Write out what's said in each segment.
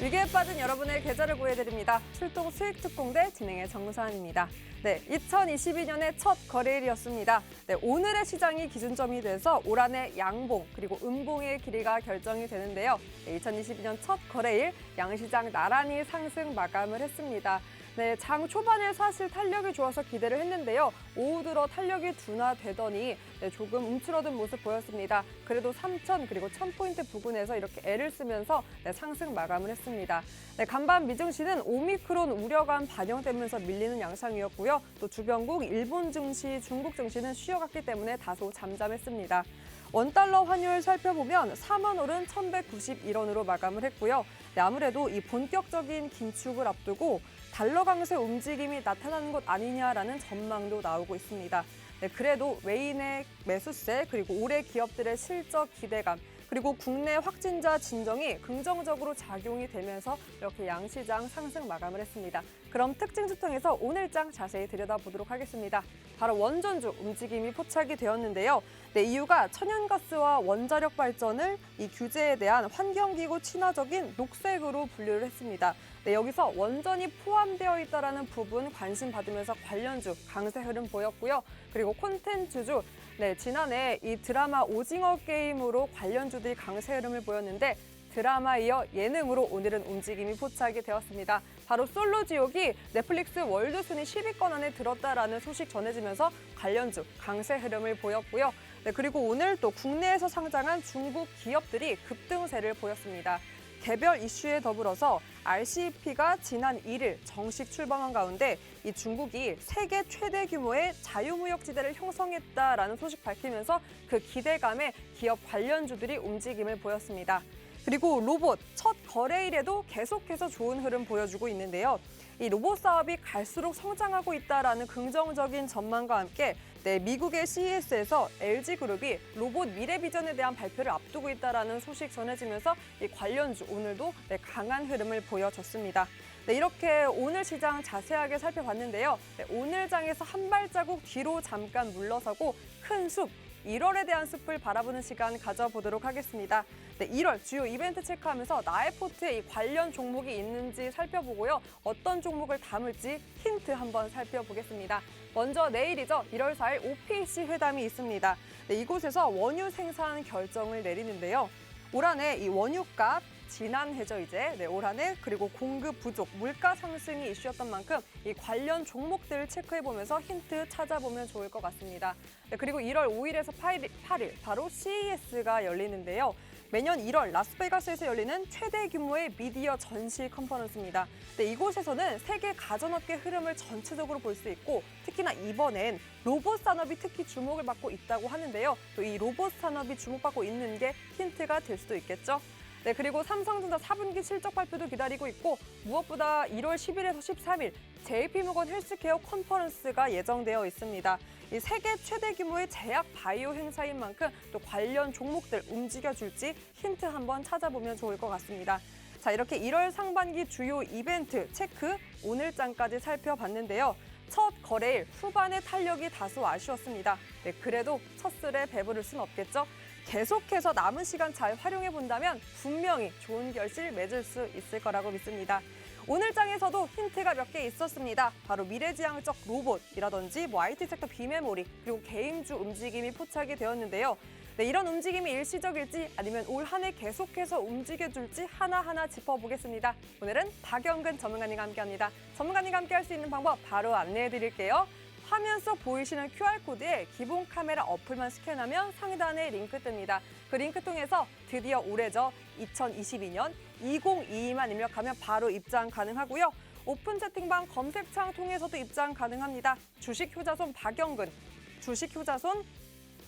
위기에 빠진 여러분의 계좌를 구해드립니다. 출동 수익 특공대 진행의 정수환입니다. 네, 2022년의 첫 거래일이었습니다. 네, 오늘의 시장이 기준점이 돼서 올 한해 양봉 그리고 음봉의 길이가 결정이 되는데요. 네, 2022년 첫 거래일 양시장 나란히 상승 마감을 했습니다. 네, 장 초반에 사실 탄력이 좋아서 기대를 했는데요. 오후 들어 탄력이 둔화되더니 조금 움츠러든 모습 보였습니다. 그래도 3,000 그리고 1,000포인트 부근에서 이렇게 애를 쓰면서 상승 마감을 했습니다. 네, 간밤 미증시는 오미크론 우려감 반영되면서 밀리는 양상이었고요. 또 주변국 일본 증시, 중국 증시는 쉬어갔기 때문에 다소 잠잠했습니다. 원달러 환율 살펴보면 4만 오른 1,191원으로 마감을 했고요. 네, 아무래도 이 본격적인 긴축을 앞두고 달러 강세 움직임이 나타나는 것 아니냐라는 전망도 나오고 있습니다. 네, 그래도 외인의 매수세 그리고 올해 기업들의 실적 기대감 그리고 국내 확진자 진정이 긍정적으로 작용이 되면서 이렇게 양시장 상승 마감을 했습니다. 그럼 특징주 통해서 오늘 장 자세히 들여다보도록 하겠습니다. 바로 원전주 움직임이 포착이 되었는데요. 네, 이유가 천연가스와 원자력 발전을 이 규제에 대한 환경기구 친화적인 녹색으로 분류를 했습니다. 네, 여기서 원전이 포함되어 있다는 부분 관심 받으면서 관련주 강세 흐름 보였고요. 그리고 콘텐츠주, 네, 지난해 이 드라마 오징어 게임으로 관련주들이 강세 흐름을 보였는데 드라마 이어 예능으로 오늘은 움직임이 포착이 되었습니다. 바로 솔로지옥이 넷플릭스 월드 순위 10위권 안에 들었다라는 소식 전해지면서 관련주 강세 흐름을 보였고요. 네, 그리고 오늘 또 국내에서 상장한 중국 기업들이 급등세를 보였습니다. 개별 이슈에 더불어서 RCEP가 지난 1일 정식 출범한 가운데 이 중국이 세계 최대 규모의 자유무역지대를 형성했다라는 소식 밝히면서 그 기대감에 기업 관련주들이 움직임을 보였습니다. 그리고 로봇 첫 거래일에도 계속해서 좋은 흐름 보여주고 있는데요. 이 로봇 사업이 갈수록 성장하고 있다라는 긍정적인 전망과 함께 미국의 CES에서 LG그룹이 로봇 미래 비전에 대한 발표를 앞두고 있다라는 소식 전해지면서 이 관련주 오늘도 강한 흐름을 보여줬습니다. 이렇게 오늘 시장 자세하게 살펴봤는데요. 오늘 장에서 한 발자국 뒤로 잠깐 물러서고 큰 숲, 1월에 대한 숲을 바라보는 시간 가져보도록 하겠습니다. 1월 주요 이벤트 체크하면서 나의 포트에 이 관련 종목이 있는지 살펴보고요. 어떤 종목을 담을지 힌트 한번 살펴보겠습니다. 먼저 내일이죠. 1월 4일 OPEC 회담이 있습니다. 이곳에서 원유 생산 결정을 내리는데요. 올 한해 이 원유값 지난해죠 이제 올 한해 그리고 공급 부족, 물가 상승이 이슈였던 만큼 이 관련 종목들을 체크해보면서 힌트 찾아보면 좋을 것 같습니다. 그리고 1월 5일에서 8일 바로 CES가 열리는데요. 매년 1월 라스베가스에서 열리는 최대 규모의 미디어 전시 컨퍼런스입니다. 이곳에서는 세계 가전업계 흐름을 전체적으로 볼 수 있고 특히나 이번엔 로봇 산업이 특히 주목을 받고 있다고 하는데요. 또 이 로봇 산업이 주목받고 있는 게 힌트가 될 수도 있겠죠. 네, 그리고 삼성전자 4분기 실적 발표도 기다리고 있고 무엇보다 1월 10일에서 13일 JP모건 헬스케어 컨퍼런스가 예정되어 있습니다. 이 세계 최대 규모의 제약 바이오 행사인 만큼 또 관련 종목들 움직여줄지 힌트 한번 찾아보면 좋을 것 같습니다. 자, 이렇게 1월 상반기 주요 이벤트 체크 오늘 장까지 살펴봤는데요. 첫 거래일 후반의 탄력이 다소 아쉬웠습니다. 네, 그래도 첫 술에 배부를 순 없겠죠? 계속해서 남은 시간 잘 활용해 본다면 분명히 좋은 결실 맺을 수 있을 거라고 믿습니다. 오늘 장에서도 힌트가 몇 개 있었습니다. 바로 미래지향적 로봇이라든지 IT 섹터 비메모리 그리고 게임주 움직임이 포착이 되었는데요. 이런 움직임이 일시적일지 아니면 올 한 해 계속해서 움직여줄지 하나하나 짚어보겠습니다. 오늘은 박영근 전문가님과 함께합니다. 전문가님과 함께할 수 있는 방법 바로 안내해드릴게요. 화면 속 보이시는 QR코드에 기본 카메라 어플만 스캔하면 상단에 링크 뜹니다. 그 링크 통해서 드디어 올해죠. 2022년 2022만 입력하면 바로 입장 가능하고요. 오픈 채팅방 검색창 통해서도 입장 가능합니다. 주식 효자손 박영근, 주식 효자손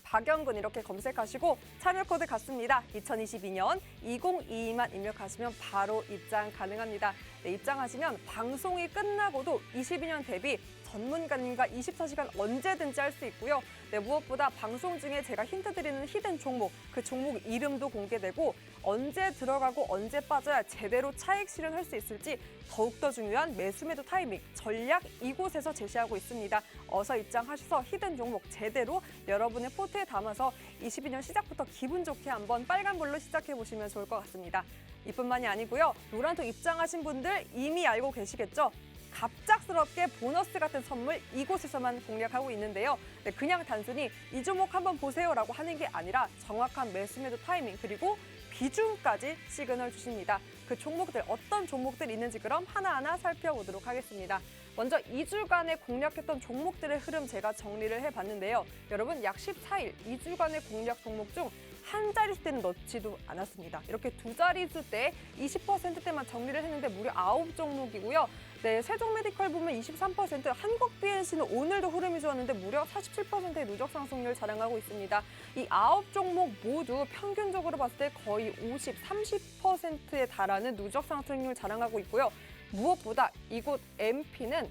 박영근 이렇게 검색하시고 참여 코드 같습니다. 2022년 2022만 입력하시면 바로 입장 가능합니다. 입장하시면 방송이 끝나고도 22년 대비 전문가님과 24시간 언제든지 할 수 있고요. 무엇보다 방송 중에 제가 힌트 드리는 히든 종목, 그 종목 이름도 공개되고 언제 들어가고 언제 빠져야 제대로 차익 실현할 수 있을지 더욱더 중요한 매수 매도 타이밍, 전략 이곳에서 제시하고 있습니다. 어서 입장하셔서 히든 종목 제대로 여러분의 포트에 담아서 22년 시작부터 기분 좋게 한번 빨간불로 시작해보시면 좋을 것 같습니다. 이뿐만이 아니고요. 노란톡 입장하신 분들 이미 알고 계시겠죠? 갑작스럽게 보너스 같은 선물 이곳에서만 공략하고 있는데요. 네, 그냥 단순히 이 종목 한번 보세요라고 하는 게 아니라 정확한 매수 매도 타이밍 그리고 비중까지 시그널 주십니다. 그 종목들 어떤 종목들이 있는지 그럼 하나하나 살펴보도록 하겠습니다. 먼저 2주간에 공략했던 종목들의 흐름 제가 정리를 해봤는데요. 여러분 약 14일 2주간의 공략 종목 중 한 자릿수 때는 넣지도 않았습니다. 이렇게 두 자릿수 때 20%대만 정리를 했는데 무려 9종목이고요. 네, 세종메디컬 보면 23%, 한국BNC는 오늘도 흐름이 좋았는데 무려 47%의 누적 상승률 자랑하고 있습니다. 이 9종목 모두 평균적으로 봤을 때 거의 30%에 달하는 누적 상승률 자랑하고 있고요. 무엇보다 이곳 MP는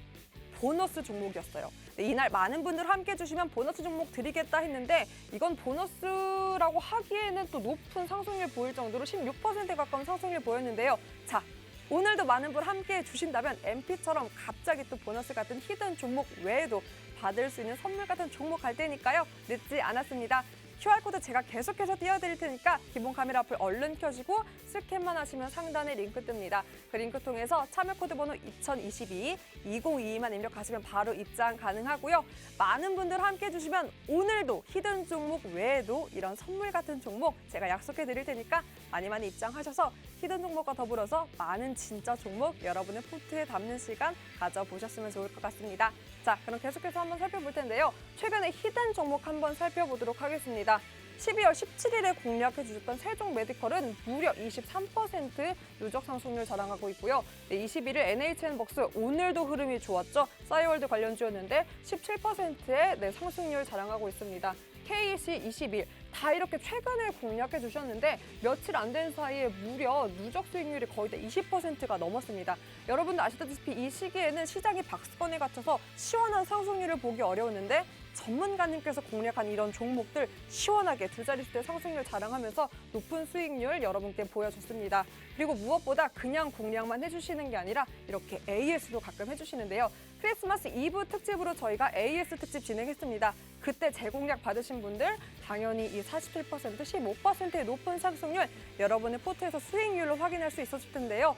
보너스 종목이었어요. 네, 이날 많은 분들 함께 해주시면 보너스 종목 드리겠다 했는데 이건 보너스라고 하기에는 또 높은 상승률 보일 정도로 16%에 가까운 상승률 보였는데요. 자, 오늘도 많은 분 함께 해주신다면 MP처럼 갑자기 또 보너스 같은 히든 종목 외에도 받을 수 있는 선물 같은 종목 갈 테니까요. 늦지 않았습니다. QR코드 제가 계속해서 띄워드릴 테니까 기본 카메라 앞을 얼른 켜시고 스캔만 하시면 상단에 링크 뜹니다. 그 링크 통해서 참여 코드 번호 2022-2022만 입력하시면 바로 입장 가능하고요. 많은 분들 함께 해주시면 오늘도 히든 종목 외에도 이런 선물 같은 종목 제가 약속해드릴 테니까 많이 입장하셔서 히든 종목과 더불어서 많은 진짜 종목 여러분의 포트에 담는 시간 가져보셨으면 좋을 것 같습니다. 자, 그럼 계속해서 한번 살펴볼 텐데요. 최근에 히든 종목 한번 살펴보도록 하겠습니다. 12월 17일에 공략해 주셨던 세종메디컬은 무려 23% 누적 상승률 자랑하고 있고요. 네, 21일 NHN벅스 오늘도 흐름이 좋았죠. 싸이월드 관련주였는데 17%의 상승률 자랑하고 있습니다. KC 21 다 이렇게 최근에 공략해 주셨는데 며칠 안 된 사이에 무려 누적 수익률이 거의 다 20%가 넘었습니다. 여러분도 아시다시피 이 시기에는 시장이 박스권에 갇혀서 시원한 상승률을 보기 어려웠는데 전문가님께서 공략한 이런 종목들 시원하게 두 자릿수의 상승률 자랑하면서 높은 수익률 여러분께 보여줬습니다. 그리고 무엇보다 그냥 공략만 해주시는 게 아니라 이렇게 AS도 가끔 해주시는데요. 크리스마스 이브 특집으로 저희가 AS 특집 진행했습니다. 그때 재공략 받으신 분들 당연히 이 47%, 15%의 높은 상승률 여러분의 포트에서 수익률을 확인할 수 있었을 텐데요.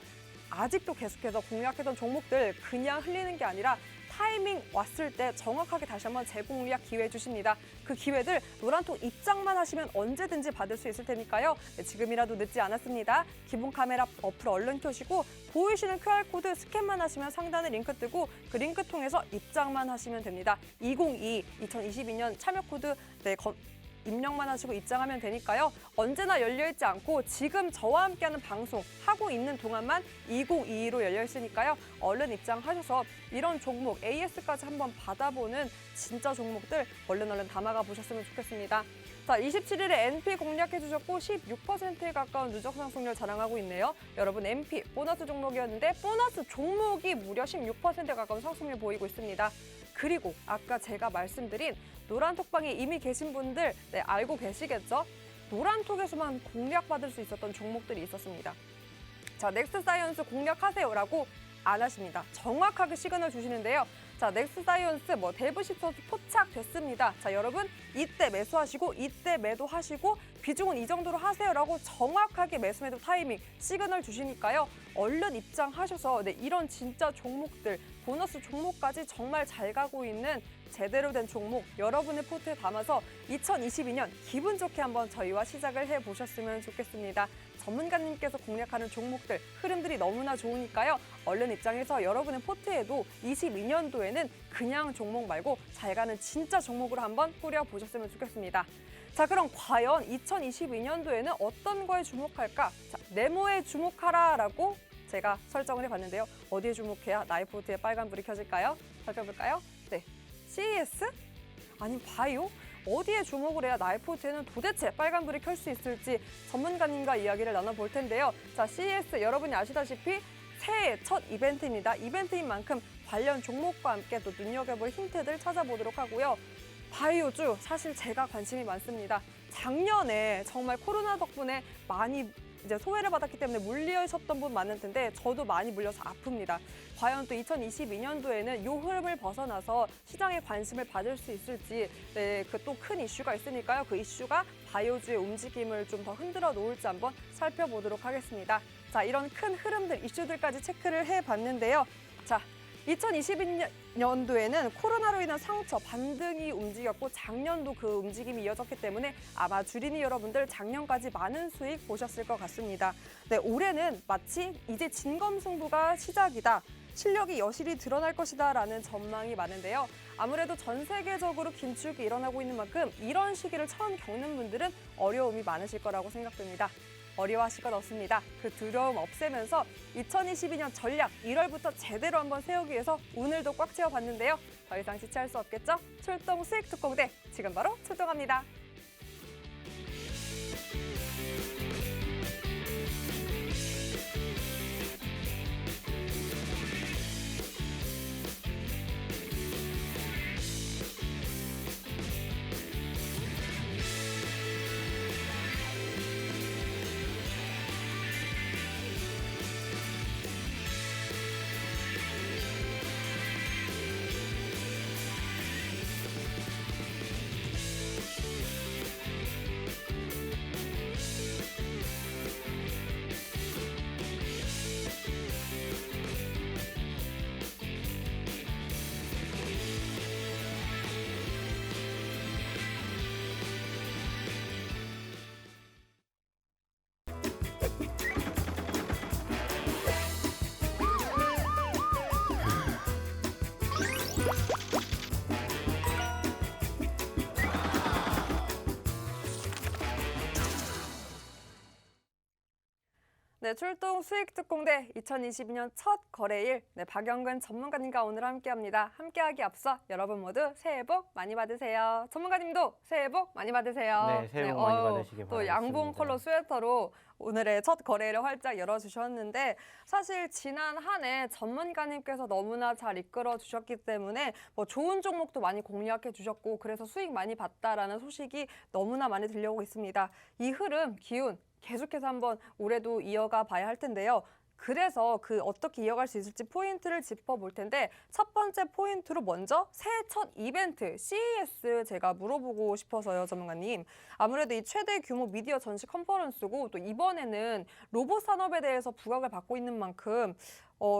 아직도 계속해서 공략했던 종목들 그냥 흘리는 게 아니라 타이밍 왔을 때 정확하게 다시 한번 재공략 기회 주십니다. 그 기회들 노란톡 입장만 하시면 언제든지 받을 수 있을 테니까요. 네, 지금이라도 늦지 않았습니다. 기본 카메라 어플 얼른 켜시고 보이시는 QR코드 스캔만 하시면 상단에 링크 뜨고 그 링크 통해서 입장만 하시면 됩니다. 2022년 참여 코드 입력만 하시고 입장하면 되니까요. 언제나 열려있지 않고 지금 저와 함께하는 방송 하고 있는 동안만 2022로 열려있으니까요. 얼른 입장하셔서 이런 종목 AS까지 한번 받아보는 진짜 종목들 얼른 담아가 보셨으면 좋겠습니다. 자, 27일에 NP 공략해 주셨고 16%에 가까운 누적 상승률 자랑하고 있네요. 여러분 NP 보너스 종목이었는데 보너스 종목이 무려 16%에 가까운 상승률 보이고 있습니다. 그리고 아까 제가 말씀드린 노란톡방에 이미 계신 분들 알고 계시겠죠? 노란톡에서만 공략받을 수 있었던 종목들이 있었습니다. 자, 넥스사이언스 공략하세요라고 안 하십니다. 정확하게 시그널 주시는데요. 자, 넥스사이언스 데브시터스 포착됐습니다. 자, 여러분 이때 매수하시고 이때 매도하시고 비중은 이 정도로 하세요라고 정확하게 매수 매도 타이밍 시그널 주시니까요. 얼른 입장하셔서 이런 진짜 종목들 보너스 종목까지 정말 잘 가고 있는 제대로 된 종목 여러분의 포트에 담아서 2022년 기분 좋게 한번 저희와 시작을 해보셨으면 좋겠습니다. 전문가님께서 공략하는 종목들 흐름들이 너무나 좋으니까요. 얼른 입장해서 여러분의 포트에도 22년도에는 그냥 종목 말고 잘 가는 진짜 종목으로 한번 꾸려보셨으면 좋겠습니다. 자, 그럼 과연 2022년도에는 어떤 거에 주목할까? 자, 네모에 주목하라라고 제가 설정을 해봤는데요. 어디에 주목해야 나의 포트에 빨간불이 켜질까요? 살펴볼까요? 네, CES? 아니면 바이오? 어디에 주목을 해야 나의 포트에는 도대체 빨간불이 켤 수 있을지 전문가님과 이야기를 나눠볼 텐데요. 자, CES 여러분이 아시다시피 새해 첫 이벤트입니다. 이벤트인 만큼 관련 종목과 함께 또 눈여겨볼 힌트들 찾아보도록 하고요. 바이오주 사실 제가 관심이 많습니다. 작년에 정말 코로나 덕분에 많이 이제 소외를 받았기 때문에 물리셨던 분 많을 텐데 저도 많이 물려서 아픕니다. 과연 또 2022년도에는 이 흐름을 벗어나서 시장의 관심을 받을 수 있을지 네, 그 또 큰 이슈가 있으니까요. 그 이슈가 바이오주의 움직임을 좀 더 흔들어 놓을지 한번 살펴보도록 하겠습니다. 자, 이런 큰 흐름들, 이슈들까지 체크를 해봤는데요. 자, 2022년도에는 코로나로 인한 상처, 반등이 움직였고 작년도 그 움직임이 이어졌기 때문에 아마 주린이 여러분들 작년까지 많은 수익 보셨을 것 같습니다. 네, 올해는 마치 이제 진검승부가 시작이다. 실력이 여실히 드러날 것이다라는 전망이 많은데요. 아무래도 전 세계적으로 긴축이 일어나고 있는 만큼 이런 시기를 처음 겪는 분들은 어려움이 많으실 거라고 생각됩니다. 어려워하실 것 없습니다. 그 두려움 없애면서 2022년 전략 1월부터 제대로 한번 세우기 위해서 오늘도 꽉 채워봤는데요. 더 이상 지체할 수 없겠죠? 출동 수익 특공대 지금 바로 출동합니다. 네, 출동 수익 특공대 2022년 첫 거래일 박영근 전문가님과 오늘 함께합니다. 함께하기 앞서 여러분 모두 새해 복 많이 받으세요. 전문가님도 새해 복 많이 받으세요. 네, 새해 복 많이 받으시기 바랍니다. 또 양봉 컬러 스웨터로 오늘의 첫 거래일을 활짝 열어주셨는데 사실 지난 한 해 전문가님께서 너무나 잘 이끌어 주셨기 때문에 뭐 좋은 종목도 많이 공략해 주셨고 그래서 수익 많이 봤다라는 소식이 너무나 많이 들려오고 있습니다. 이 흐름, 기운 계속해서 한번 올해도 이어가 봐야 할 텐데요. 그래서 그 어떻게 이어갈 수 있을지 포인트를 짚어볼 텐데 첫 번째 포인트로 먼저 새해 첫 이벤트 CES 제가 물어보고 싶어서요, 전문가님. 아무래도 이 최대 규모 미디어 전시 컨퍼런스고 또 이번에는 로봇 산업에 대해서 부각을 받고 있는 만큼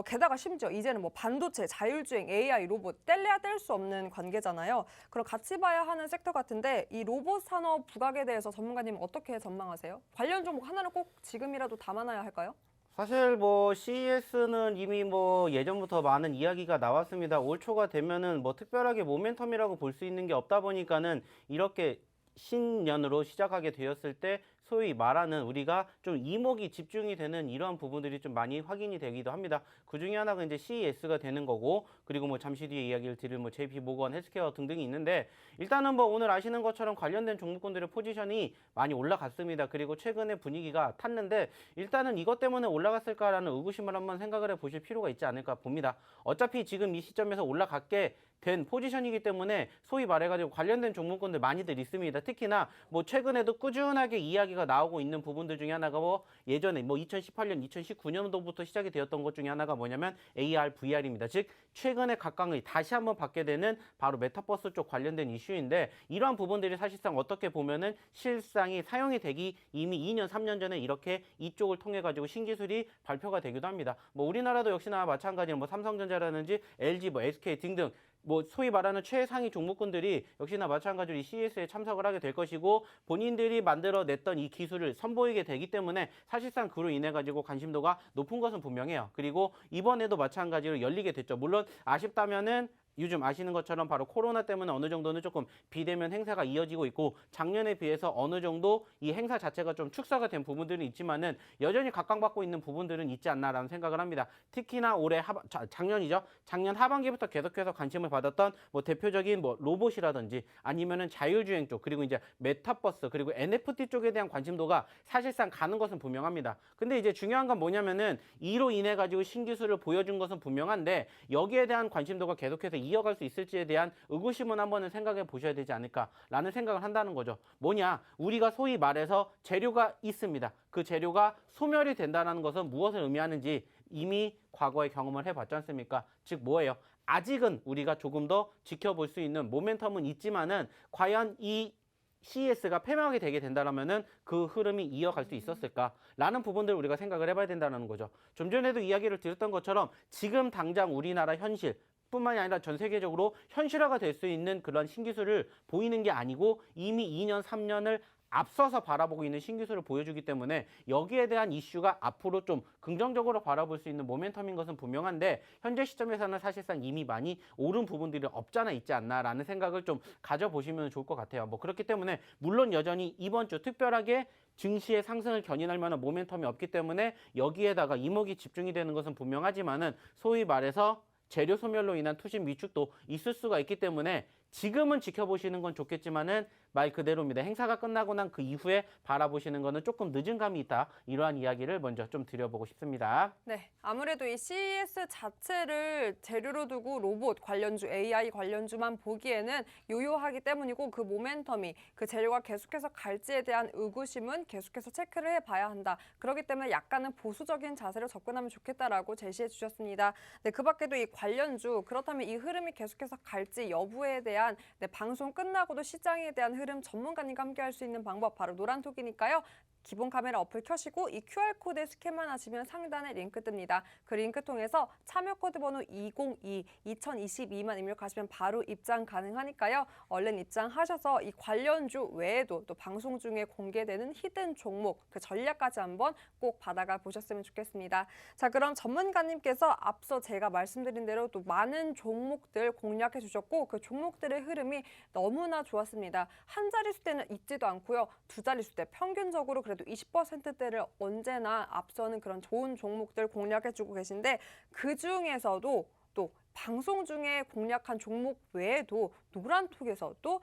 게다가 심지어 이제는 뭐 반도체, 자율주행, AI, 로봇 뗄래야 뗄 수 없는 관계잖아요. 그럼 같이 봐야 하는 섹터 같은데 이 로봇 산업 부각에 대해서 전문가님 어떻게 전망하세요? 관련 종목 하나는 꼭 지금이라도 담아놔야 할까요? 사실 뭐 CES는 이미 뭐 예전부터 많은 이야기가 나왔습니다. 올 초가 되면은 뭐 특별하게 모멘텀이라고 볼 수 있는 게 없다 보니까는 이렇게 신년으로 시작하게 되었을 때 소위 말하는 우리가 좀 이목이 집중이 되는 이러한 부분들이 좀 많이 확인이 되기도 합니다. 그 중에 하나가 이제 CES가 되는 거고, 그리고 뭐 잠시 뒤에 이야기를 드릴 뭐 JP 모건, 헬스케어 등등이 있는데, 일단은 뭐 오늘 아시는 것처럼 관련된 종목군들의 포지션이 많이 올라갔습니다. 그리고 최근에 분위기가 탔는데, 일단은 이것 때문에 올라갔을까라는 의구심을 한번 생각을 해보실 필요가 있지 않을까 봅니다. 어차피 지금 이 시점에서 올라갔게 된 포지션이기 때문에 소위 말해가지고 관련된 종목군들 많이들 있습니다. 특히나 뭐 최근에도 꾸준하게 이야기가 나오고 있는 부분들 중에 하나가 뭐 예전에 뭐 2018년, 2019년도부터 시작이 되었던 것 중에 하나가 뭐냐면 AR, VR입니다. 즉 최근에 각광을 다시 한번 받게 되는 바로 메타버스 쪽 관련된 이슈인데, 이러한 부분들이 사실상 어떻게 보면은 실상이 사용이 되기 이미 2년, 3년 전에 이렇게 이쪽을 통해 가지고 신기술이 발표가 되기도 합니다. 뭐 우리나라도 역시나 마찬가지로 뭐 삼성전자라든지 LG, 뭐 SK 등등 뭐 소위 말하는 최상위 종목군들이 역시나 마찬가지로 이 CES에 참석을 하게 될 것이고, 본인들이 만들어냈던 이 기술을 선보이게 되기 때문에 사실상 그로 인해 가지고 관심도가 높은 것은 분명해요. 그리고 이번에도 마찬가지로 열리게 됐죠. 물론 아쉽다면은 요즘 아시는 것처럼 바로 코로나 때문에 어느 정도는 조금 비대면 행사가 이어지고 있고, 작년에 비해서 어느 정도 이 행사 자체가 좀 축소가 된 부분들은 있지만은 여전히 각광받고 있는 부분들은 있지 않나라는 생각을 합니다. 특히나 올해 작년이죠. 작년 하반기부터 계속해서 관심을 받았던 뭐 대표적인 뭐 로봇이라든지 아니면은 자율주행 쪽, 그리고 이제 메타버스, 그리고 NFT 쪽에 대한 관심도가 사실상 가는 것은 분명합니다. 근데 이제 중요한 건 뭐냐면은 이로 인해 가지고 신기술을 보여준 것은 분명한데, 여기에 대한 관심도가 계속해서 이어갈 수 있을지에 대한 의구심은 한번은 생각해 보셔야 되지 않을까라는 생각을 한다는 거죠. 뭐냐? 우리가 소위 말해서 재료가 있습니다. 그 재료가 소멸이 된다는 것은 무엇을 의미하는지 이미 과거에 경험을 해봤지 않습니까? 즉 뭐예요? 아직은 우리가 조금 더 지켜볼 수 있는 모멘텀은 있지만은 과연 이 CES가 폐명하게 되게 된다면은 그 흐름이 이어갈 수 있었을까라는 부분들을 우리가 생각을 해봐야 된다는 거죠. 좀 전에도 이야기를 드렸던 것처럼 지금 당장 우리나라 현실 뿐만이 아니라 전 세계적으로 현실화가 될 수 있는 그런 신기술을 보이는 게 아니고 이미 2년, 3년을 앞서서 바라보고 있는 신기술을 보여주기 때문에 여기에 대한 이슈가 앞으로 좀 긍정적으로 바라볼 수 있는 모멘텀인 것은 분명한데 현재 시점에서는 사실상 이미 많이 오른 부분들이 없잖아 있지 않나라는 생각을 좀 가져보시면 좋을 것 같아요. 뭐 그렇기 때문에 물론 여전히 이번 주 특별하게 증시의 상승을 견인할 만한 모멘텀이 없기 때문에 여기에다가 이목이 집중이 되는 것은 분명하지만은 소위 말해서 재료 소멸로 인한 투심 위축도 있을 수가 있기 때문에 지금은 지켜보시는 건 좋겠지만은 말 그대로입니다. 행사가 끝나고 난 그 이후에 바라보시는 거는 조금 늦은 감이 있다. 이러한 이야기를 먼저 좀 드려보고 싶습니다. 네, 아무래도 이 CES 자체를 재료로 두고 로봇 관련주, AI 관련주만 보기에는 요요하기 때문이고 그 모멘텀이 그 재료가 계속해서 갈지에 대한 의구심은 계속해서 체크를 해봐야 한다. 그렇기 때문에 약간은 보수적인 자세로 접근하면 좋겠다라고 제시해 주셨습니다. 네, 그 밖에도 이 관련주, 그렇다면 이 흐름이 계속해서 갈지 여부에 대한 방송 끝나고도 시장에 대한 흐름 전문가님과 함께 할 수 있는 방법 바로 노란톡이니까요. 기본 카메라 어플 켜시고 이 QR코드에 스캔만 하시면 상단에 링크 뜹니다. 그 링크 통해서 참여 코드 번호 2022만 입력하시면 바로 입장 가능하니까요. 얼른 입장하셔서 이 관련주 외에도 또 방송 중에 공개되는 히든 종목, 그 전략까지 한번 꼭 받아가 보셨으면 좋겠습니다. 자, 그럼 전문가님께서 앞서 제가 말씀드린 대로 또 많은 종목들 공략해 주셨고 그 종목들의 흐름이 너무나 좋았습니다. 한 자릿수 때는 있지도 않고요. 두 자릿수 때 평균적으로 그래도 20%대를 언제나 앞서는 그런 좋은 종목들 공략해주고 계신데 그중에서도 또 방송 중에 공략한 종목 외에도 노란톡에서도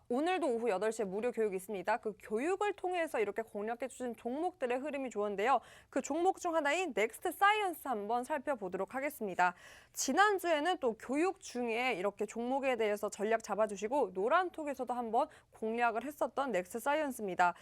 오늘도 오후 8시에 무료 교육이 있습니다. 그 교육을 통해서 이렇게 공략해 주신 종목들의 흐름이 좋은데요. 그 종목 중 하나인 넥스트 사이언스 한번 살펴보도록 하겠습니다. 지난주에는 또 교육 중에 이렇게 종목에 대해서 전략 잡아주시고 노란톡에서도 한번 공략을 했었던 넥스트 사이언스입니다.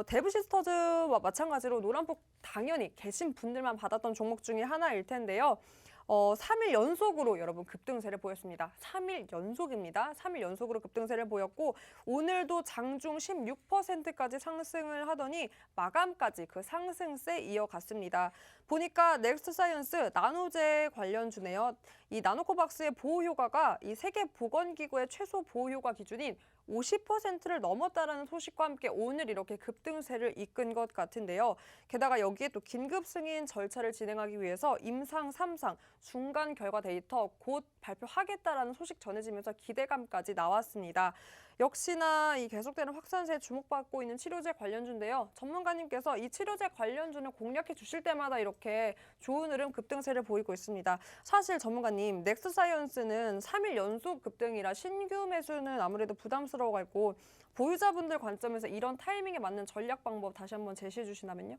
데브시스터즈와 마찬가지로 노란톡 당연히 계신 분들만 받았던 종목 중에 하나일 텐데요. 3일 연속으로 여러분 급등세를 보였습니다. 3일 연속입니다. 3일 연속으로 급등세를 보였고 오늘도 장중 16%까지 상승을 하더니 마감까지 그 상승세 이어갔습니다. 보니까 넥스트 사이언스 나노재 관련주네요. 이 나노코박스의 보호 효과가 이 세계보건기구의 최소 보호 효과 기준인 50%를 넘었다라는 소식과 함께 오늘 이렇게 급등세를 이끈 것 같은데요. 게다가 여기에 또 긴급 승인 절차를 진행하기 위해서 임상 3상 중간 결과 데이터 곧 발표하겠다라는 소식 전해지면서 기대감까지 나왔습니다. 역시나 이 계속되는 확산세에 주목받고 있는 치료제 관련주인데요. 전문가님께서 이 치료제 관련주는 공략해 주실 때마다 이렇게 좋은 흐름 급등세를 보이고 있습니다. 사실 전문가님, 넥스사이언스는 3일 연속 급등이라 신규 매수는 아무래도 부담스러워가지고 보유자분들 관점에서 이런 타이밍에 맞는 전략 방법 다시 한번 제시해 주신다면요?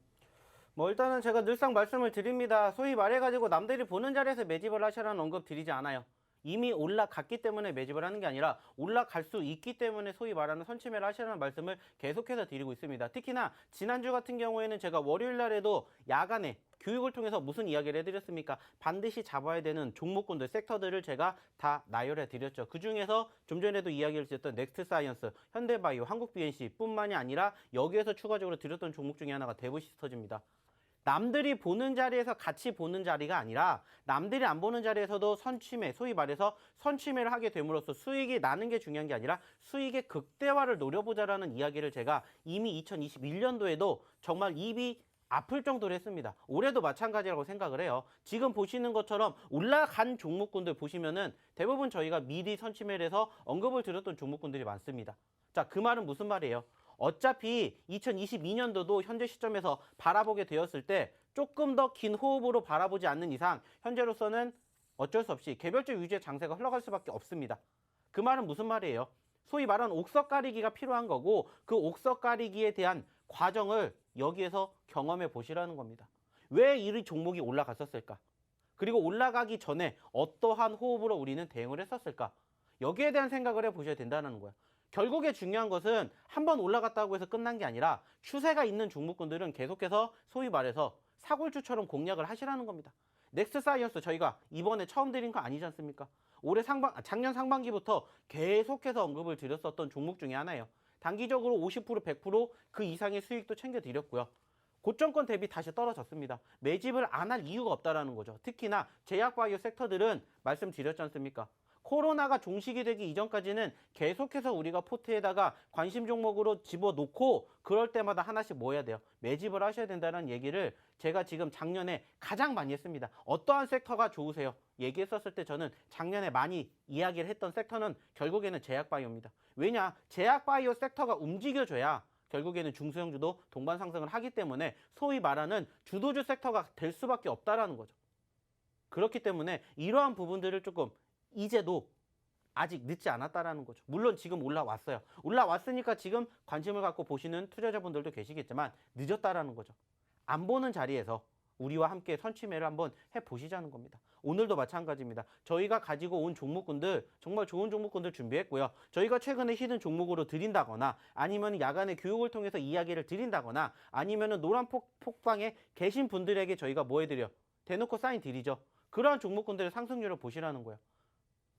뭐 일단은 제가 늘상 말씀을 드립니다. 소위 말해가지고 남들이 보는 자리에서 매집을 하시라는 언급 드리지 않아요. 이미 올라갔기 때문에 매집을 하는 게 아니라 올라갈 수 있기 때문에 소위 말하는 선취매를 하시라는 말씀을 계속해서 드리고 있습니다. 특히나 지난주 같은 경우에는 제가 월요일 날에도 야간에 교육을 통해서 무슨 이야기를 해드렸습니까? 반드시 잡아야 되는 종목군들, 섹터들을 제가 다 나열해 드렸죠. 그 중에서 좀 전에도 이야기를 드렸던 넥스트사이언스, 현대바이오, 한국BNC 뿐만이 아니라 여기에서 추가적으로 드렸던 종목 중에 하나가 데브시스터즈입니다. 남들이 보는 자리에서 같이 보는 자리가 아니라 남들이 안 보는 자리에서도 선취매, 소위 말해서 선취매를 하게 됨으로써 수익이 나는 게 중요한 게 아니라 수익의 극대화를 노려보자라는 이야기를 제가 이미 2021년도에도 정말 입이 아플 정도로 했습니다. 올해도 마찬가지라고 생각을 해요. 지금 보시는 것처럼 올라간 종목군들 보시면은 대부분 저희가 미리 선취매를 해서 언급을 드렸던 종목군들이 많습니다. 자, 그 말은 무슨 말이에요? 어차피 2022년도도 현재 시점에서 바라보게 되었을 때 조금 더 긴 호흡으로 바라보지 않는 이상 현재로서는 어쩔 수 없이 개별적 위주의 장세가 흘러갈 수밖에 없습니다. 그 말은 무슨 말이에요? 소위 말하는 옥석 가리기가 필요한 거고 그 옥석 가리기에 대한 과정을 여기에서 경험해 보시라는 겁니다. 왜 이 종목이 올라갔었을까? 그리고 올라가기 전에 어떠한 호흡으로 우리는 대응을 했었을까? 여기에 대한 생각을 해보셔야 된다는 거예요. 결국에 중요한 것은 한번 올라갔다고 해서 끝난 게 아니라 추세가 있는 종목군들은 계속해서 소위 말해서 사골주처럼 공략을 하시라는 겁니다. 넥스사이언스 저희가 이번에 처음 드린 거 아니지 않습니까? 작년 상반기부터 계속해서 언급을 드렸었던 종목 중에 하나예요. 단기적으로 50%, 100%그 이상의 수익도 챙겨드렸고요. 고점권 대비 다시 떨어졌습니다. 매집을 안 할 이유가 없다라는 거죠. 특히나 제약바이오 섹터들은 말씀드렸지 않습니까? 코로나가 종식이 되기 이전까지는 계속해서 우리가 포트에다가 관심 종목으로 집어넣고 그럴 때마다 하나씩 뭐 해야 돼요? 매집을 하셔야 된다는 얘기를 제가 지금 작년에 가장 많이 했습니다. 어떠한 섹터가 좋으세요? 얘기했었을 때 저는 작년에 많이 이야기를 했던 섹터는 결국에는 제약바이오입니다. 왜냐? 제약바이오 섹터가 움직여줘야 결국에는 중소형주도 동반 상승을 하기 때문에 소위 말하는 주도주 섹터가 될 수밖에 없다라는 거죠. 그렇기 때문에 이러한 부분들을 조금 이제도 아직 늦지 않았다라는 거죠. 물론 지금 올라왔어요. 올라왔으니까 지금 관심을 갖고 보시는 투자자분들도 계시겠지만 늦었다라는 거죠. 안 보는 자리에서 우리와 함께 선취매를 한번 해보시자는 겁니다. 오늘도 마찬가지입니다. 저희가 가지고 온 종목군들 정말 좋은 종목군들 준비했고요. 저희가 최근에 히든 종목으로 드린다거나 아니면 야간에 교육을 통해서 이야기를 드린다거나 아니면 노란 폭방에 계신 분들에게 저희가 뭐 해드려? 대놓고 사인 드리죠. 그러한 종목군들의 상승률을 보시라는 거예요.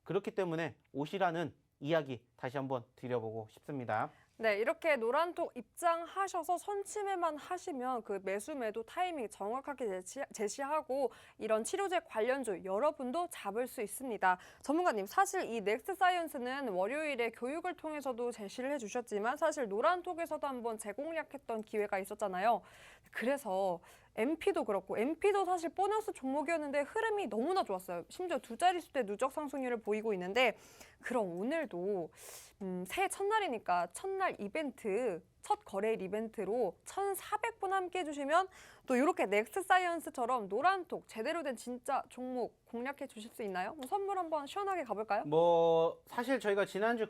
그렇기 때문에 오시라는 이야기 다시 한번 드려보고 싶습니다. 네, 이렇게 노란톡 입장하셔서 선침해만 하시면 그 매수 매도 타이밍 정확하게 제시하고 이런 치료제 관련주 여러분도 잡을 수 있습니다. 전문가님, 사실 이 넥스사이언스는 월요일에 교육을 통해서도 제시를 해주셨지만 사실 노란톡에서도 한번 재공략했던 기회가 있었잖아요. 그래서 MP도 그렇고 MP도 사실 보너스 종목이었는데 흐름이 너무나 좋았어요. 심지어 두 자릿수대 누적 상승률을 보이고 있는데 그럼 오늘도 새해 첫날이니까 첫날 이벤트, 첫 거래일 이벤트로 1,400분 함께 해주시면 또 이렇게 넥스사이언스처럼 노란톡 제대로 된 진짜 종목 공략해 주실 수 있나요? 선물 한번 시원하게 가볼까요? 사실 저희가 지난주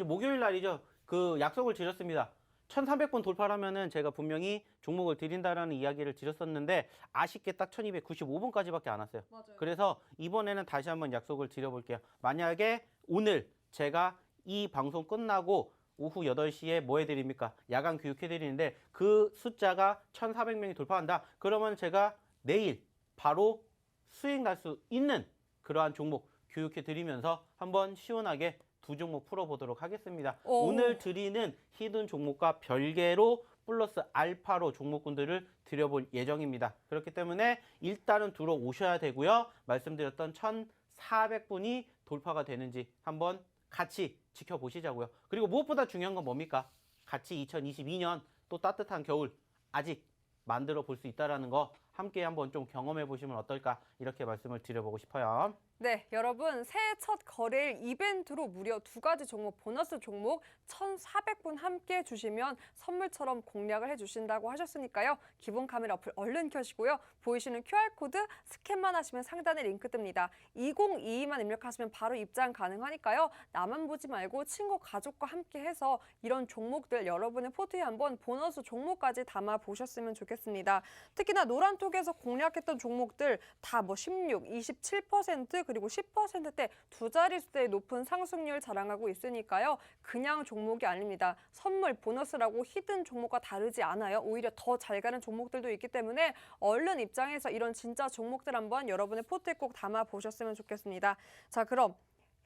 목요일 날이죠. 그 약속을 드렸습니다. 1,300번 돌파하면은 제가 분명히 종목을 드린다라는 이야기를 드렸었는데 아쉽게 딱 1,295번까지밖에 안 왔어요. 맞아요. 그래서 이번에는 다시 한번 약속을 드려볼게요. 만약에 오늘 제가 이 방송 끝나고 오후 8시에 뭐 해드립니까? 야간 교육해드리는데 그 숫자가 1,400명이 돌파한다. 그러면 제가 내일 바로 수익 날 수 있는 그러한 종목 교육해드리면서 한번 시원하게 두 종목 풀어보도록 하겠습니다. 오늘 드리는 히든 종목과 별개로 플러스 알파로 종목군들을 드려볼 예정입니다. 그렇기 때문에 일단은 들어오셔야 되고요. 말씀드렸던 1,400분이 돌파가 되는지 한번 같이 지켜보시자고요. 그리고 무엇보다 중요한 건 뭡니까? 같이 2022년 또 따뜻한 겨울 아직 만들어 볼 수 있다는 거 함께 한번 좀 경험해 보시면 어떨까 이렇게 말씀을 드려보고 싶어요. 네, 여러분 새해 첫 거래일 이벤트로 무려 두 가지 종목, 보너스 종목 1,400분 함께 해주시면 선물처럼 공략을 해주신다고 하셨으니까요. 기본 카메라 어플 얼른 켜시고요. 보이시는 QR코드 스캔만 하시면 상단에 링크 뜹니다. 2022만 입력하시면 바로 입장 가능하니까요. 나만 보지 말고 친구, 가족과 함께 해서 이런 종목들 여러분의 포트에 한번 보너스 종목까지 담아 보셨으면 좋겠습니다. 특히나 노란톡에서 공략했던 종목들 다 16, 27%, 그리고 10%대 두 자릿수의 높은 상승률 자랑하고 있으니까요. 그냥 종목이 아닙니다. 선물, 보너스라고 히든 종목과 다르지 않아요. 오히려 더 잘 가는 종목들도 있기 때문에 얼른 입장해서 이런 진짜 종목들 한번 여러분의 포트에 꼭 담아 보셨으면 좋겠습니다. 자, 그럼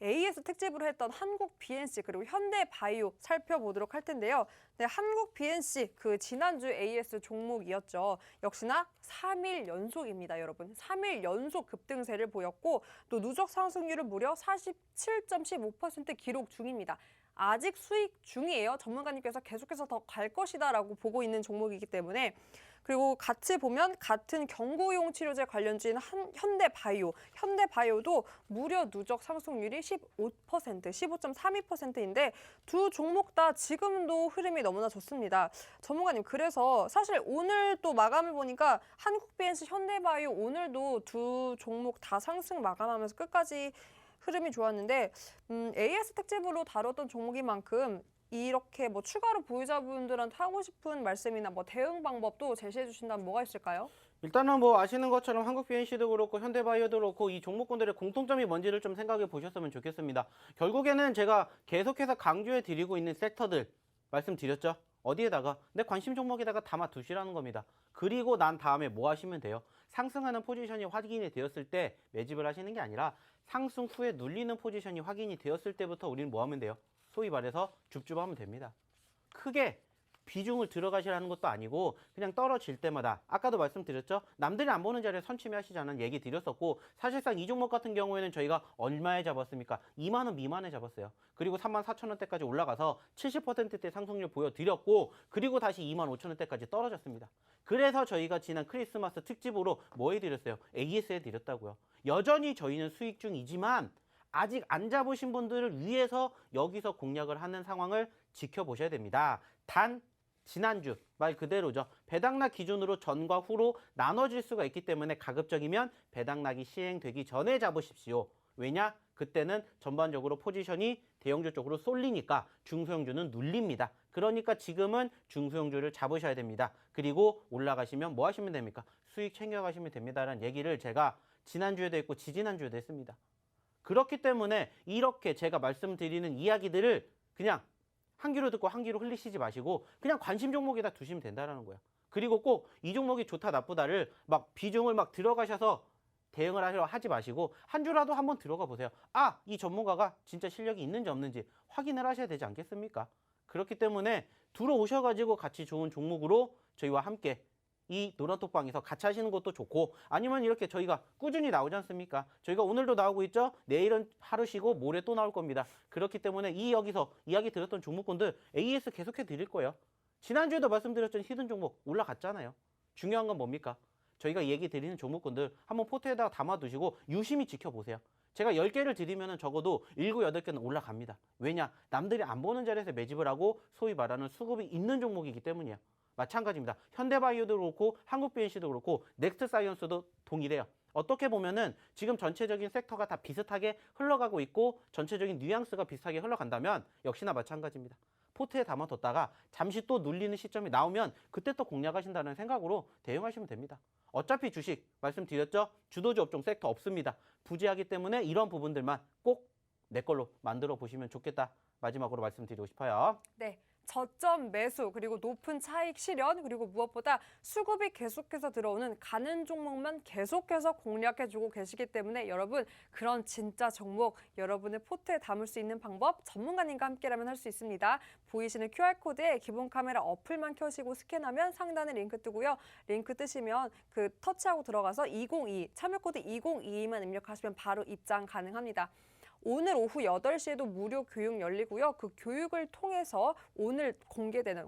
AS 특집으로 했던 한국 BNC 그리고 현대바이오 살펴보도록 할 텐데요. 네, 한국 BNC 그 지난주 AS 종목이었죠. 역시나 3일 연속입니다, 여러분. 3일 연속 급등세를 보였고 또 누적 상승률은 무려 47.15% 기록 중입니다. 아직 수익 중이에요. 전문가님께서 계속해서 더 갈 것이다라고 보고 있는 종목이기 때문에 그리고 같이 보면 같은 경구용 치료제 관련주인 현대바이오도 무려 누적 상승률이 15%, 15.32%인데 두 종목 다 지금도 흐름이 너무나 좋습니다. 전문가님, 그래서 사실 오늘 또 마감을 보니까 한국 BNC, 현대바이오 오늘도 두 종목 다 상승 마감하면서 끝까지 흐름이 좋았는데 AS 특집으로 다뤘던 종목인 만큼 이렇게 추가로 보유자분들한테 하고 싶은 말씀이나 대응 방법도 제시해 주신다면 뭐가 있을까요? 일단은 뭐 아시는 것처럼 한국 BNC도 그렇고 현대바이오도 그렇고 이 종목군들의 공통점이 뭔지를 좀 생각해 보셨으면 좋겠습니다. 결국에는 제가 계속해서 강조해 드리고 있는 섹터들 말씀드렸죠. 어디에다가 내 관심 종목에다가 담아 두시라는 겁니다. 그리고 난 다음에 뭐 하시면 돼요? 상승하는 포지션이 확인이 되었을 때 매집을 하시는 게 아니라 상승 후에 눌리는 포지션이 확인이 되었을 때부터 우리는 뭐 하면 돼요? 소위 말해서 줍줍하면 됩니다. 크게 비중을 들어가시라는 것도 아니고 그냥 떨어질 때마다 아까도 말씀드렸죠. 남들이 안 보는 자리에 선취매 하시자는 얘기 드렸었고 사실상 이 종목 같은 경우에는 저희가 얼마에 잡았습니까? 2만 원 미만에 잡았어요. 그리고 34,000원대까지 올라가서 70%대 상승률 보여드렸고 그리고 다시 25,000원대까지 떨어졌습니다. 그래서 저희가 지난 크리스마스 특집으로 뭐 해드렸어요? AS에 드렸다고요. 여전히 저희는 수익 중이지만 아직 안 잡으신 분들을 위해서 여기서 공략을 하는 상황을 지켜보셔야 됩니다. 단 지난주 말 그대로죠. 배당락 기준으로 전과 후로 나눠질 수가 있기 때문에 가급적이면 배당락이 시행되기 전에 잡으십시오. 왜냐? 그때는 전반적으로 포지션이 대형주 쪽으로 쏠리니까 중소형주는 눌립니다. 그러니까 지금은 중소형주를 잡으셔야 됩니다. 그리고 올라가시면 뭐 하시면 됩니까? 수익 챙겨가시면 됩니다라는 얘기를 제가 지난주에도 했고 지지난주에도 했습니다. 그렇기 때문에 이렇게 제가 말씀드리는 이야기들을 그냥 한 귀로 듣고 한 귀로 흘리시지 마시고 그냥 관심 종목에다 두시면 된다는 거예요. 그리고 꼭 이 종목이 좋다 나쁘다를 막 비중을 막 들어가셔서 대응을 하려 하지 마시고 한 주라도 한번 들어가 보세요. 아, 이 전문가가 진짜 실력이 있는지 없는지 확인을 하셔야 되지 않겠습니까? 그렇기 때문에 들어오셔가지고 같이 좋은 종목으로 저희와 함께 이 노란톡방에서 같이 하시는 것도 좋고 아니면 이렇게 저희가 꾸준히 나오지 않습니까? 저희가 오늘도 나오고 있죠? 내일은 하루 쉬고 모레 또 나올 겁니다. 그렇기 때문에 여기서 이야기 드렸던 종목군들 AS 계속해 드릴 거예요. 지난주에도 말씀드렸던 히든 종목 올라갔잖아요. 중요한 건 뭡니까? 저희가 얘기 드리는 종목군들 한번 포트에다가 담아두시고 유심히 지켜보세요. 제가 10개를 드리면 적어도 7, 8개는 올라갑니다. 왜냐? 남들이 안 보는 자리에서 매집을 하고 소위 말하는 수급이 있는 종목이기 때문이에요. 마찬가지입니다. 현대바이오도 그렇고 한국BNC도 그렇고 넥스트사이언스도 동일해요. 어떻게 보면은 지금 전체적인 섹터가 다 비슷하게 흘러가고 있고 전체적인 뉘앙스가 비슷하게 흘러간다면 역시나 마찬가지입니다. 포트에 담아뒀다가 잠시 또 눌리는 시점이 나오면 그때 또 공략하신다는 생각으로 대응하시면 됩니다. 어차피 주식 말씀드렸죠? 주도주 업종 섹터 없습니다. 부재하기 때문에 이런 부분들만 꼭 내 걸로 만들어 보시면 좋겠다. 마지막으로 말씀드리고 싶어요. 네. 저점 매수 그리고 높은 차익 실현 그리고 무엇보다 수급이 계속해서 들어오는 가는 종목만 계속해서 공략해주고 계시기 때문에 여러분 그런 진짜 종목 여러분의 포트에 담을 수 있는 방법 전문가님과 함께라면 할 수 있습니다. 보이시는 QR코드에 기본 카메라 어플만 켜시고 스캔하면 상단에 링크 뜨고요. 링크 뜨시면 그 터치하고 들어가서 2022 참여코드 2022만 입력하시면 바로 입장 가능합니다. 오늘 오후 8시에도 무료 교육 열리고요. 그 교육을 통해서 오늘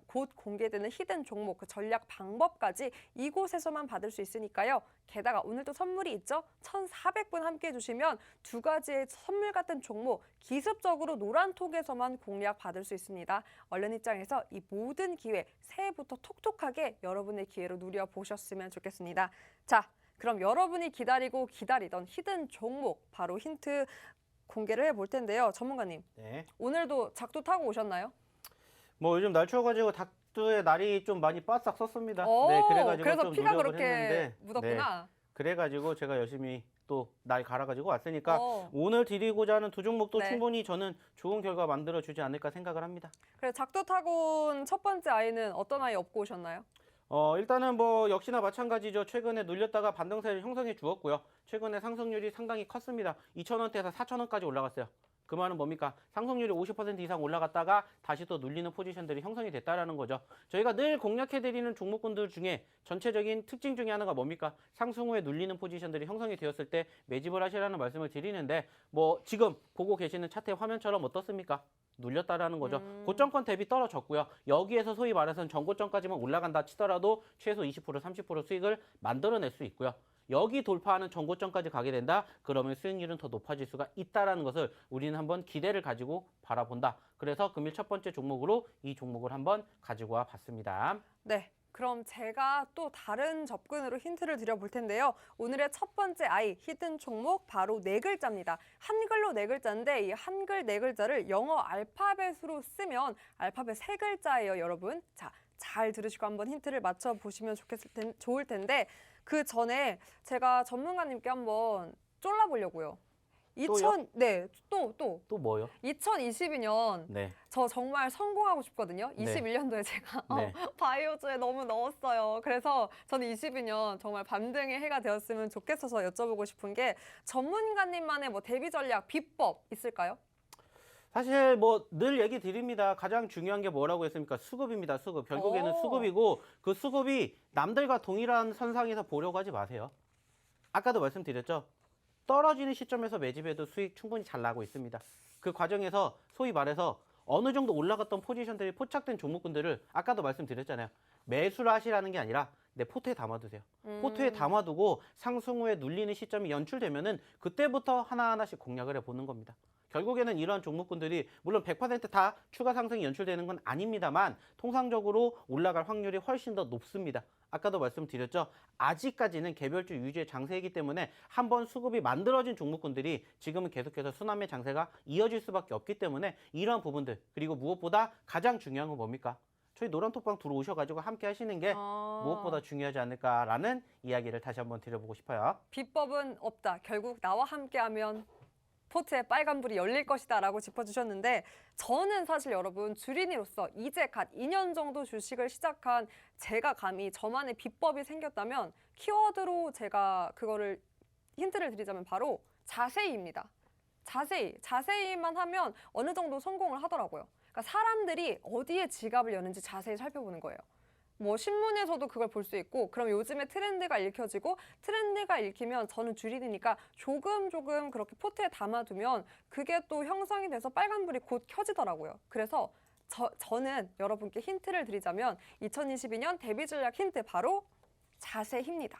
곧 공개되는 히든 종목, 그 전략 방법까지 이곳에서만 받을 수 있으니까요. 게다가 오늘 또 선물이 있죠. 1,400분 함께 해주시면 두 가지의 선물 같은 종목 기습적으로 노란톡에서만 공략 받을 수 있습니다. 얼른 입장에서 이 모든 기회 새해부터 톡톡하게 여러분의 기회로 누려보셨으면 좋겠습니다. 자, 그럼 여러분이 기다리던 히든 종목 바로 힌트 공개를 해볼 텐데요. 전문가님, 네. 오늘도 작두 타고 오셨나요? 뭐 요즘 날 추워가지고 닭두의 날이 좀 많이 바싹 섰습니다. 오, 네, 그래가지고 그래서 좀 피가 노력을 그렇게 했는데, 묻었구나. 네, 그래가지고 제가 열심히 또 날 갈아가지고 왔으니까 어. 오늘 드리고자 하는 두 종목도 네. 충분히 저는 좋은 결과 만들어주지 않을까 생각을 합니다. 그래 작두 타고 온 첫 번째 아이는 어떤 아이 업고 오셨나요? 일단은 뭐 역시나 마찬가지죠. 최근에 눌렸다가 반등세를 형성해 주었고요. 최근에 상승률이 상당히 컸습니다. 2,000원대에서 4,000원까지 올라갔어요. 그 말은 뭡니까? 상승률이 50% 이상 올라갔다가 다시 또 눌리는 포지션들이 형성이 됐다라는 거죠. 저희가 늘 공략해드리는 종목군들 중에 전체적인 특징 중에 하나가 뭡니까? 상승 후에 눌리는 포지션들이 형성이 되었을 때 매집을 하시라는 말씀을 드리는데 뭐 지금 보고 계시는 차트 화면처럼 어떻습니까? 눌렸다라는 거죠. 고점권 대비 떨어졌고요. 여기에서 소위 말해서는 전고점까지만 올라간다 치더라도 최소 20% 30% 수익을 만들어낼 수 있고요. 여기 돌파하는 전고점까지 가게 된다? 그러면 수익률은 더 높아질 수가 있다는 것을 우리는 한번 기대를 가지고 바라본다. 그래서 금일 첫 번째 종목으로 이 종목을 한번 가지고 와 봤습니다. 네. 그럼 제가 또 다른 접근으로 힌트를 드려볼 텐데요. 오늘의 첫 번째 아이, 히든 종목 바로 네 글자입니다. 한글로 네 글자인데 이 한글 네 글자를 영어 알파벳으로 쓰면 알파벳 세 글자예요, 여러분. 자, 잘 들으시고 한번 힌트를 맞춰보시면 좋을 텐데 그 전에 제가 전문가님께 한번 쫄라보려고요. 네, 또 뭐요? 2022년 네. 저 정말 성공하고 싶거든요. 네. 21년도에 제가 네. 바이오주에 너무 넣었어요. 그래서 저는 22년 정말 반등의 해가 되었으면 좋겠어서 여쭤보고 싶은 게 전문가님만의 뭐 대비 전략, 비법 있을까요? 사실 뭐 늘 얘기 드립니다. 가장 중요한 게 뭐라고 했습니까? 수급입니다. 수급. 결국에는 수급이고 그 수급이 남들과 동일한 선상에서 보려고 하지 마세요. 아까도 말씀드렸죠. 떨어지는 시점에서 매집해도 수익 충분히 잘 나고 있습니다. 그 과정에서 소위 말해서 어느 정도 올라갔던 포지션들이 포착된 종목군들을 아까도 말씀드렸잖아요. 매수를 하시라는 게 아니라 내 포트에 담아두세요. 포트에 담아두고 상승 후에 눌리는 시점이 연출되면은 그때부터 하나하나씩 공략을 해보는 겁니다. 결국에는 이러한 종목군들이 물론 100%다 추가 상승이 연출되는 건 아닙니다만 통상적으로 올라갈 확률이 훨씬 더 높습니다. 아까도 말씀드렸죠. 아직까지는 개별주 위주의 장세이기 때문에 한번 수급이 만들어진 종목군들이 지금은 계속해서 순환매 장세가 이어질 수밖에 없기 때문에 이러한 부분들 그리고 무엇보다 가장 중요한 건 뭡니까? 저희 노란톡방 들어오셔가지고 함께 하시는 게 무엇보다 중요하지 않을까라는 이야기를 다시 한번 드려보고 싶어요. 비법은 없다. 결국 나와 함께하면 포트에 빨간불이 열릴 것이다 라고 짚어주셨는데 저는 사실 여러분 주린이로서 이제 갓 2년 정도 주식을 시작한 제가 감히 저만의 비법이 생겼다면 키워드로 제가 그거를 힌트를 드리자면 바로 자세히입니다. 자세히만 하면 어느 정도 성공을 하더라고요. 그러니까 사람들이 어디에 지갑을 여는지 자세히 살펴보는 거예요. 뭐 신문에서도 그걸 볼 수 있고 그럼 요즘에 트렌드가 읽혀지고 트렌드가 읽히면 저는 주린이니까 조금 그렇게 포트에 담아두면 그게 또 형성이 돼서 빨간불이 곧 켜지더라고요. 그래서 저는 여러분께 힌트를 드리자면 2022년 대비 전략 힌트 바로 자세히입니다.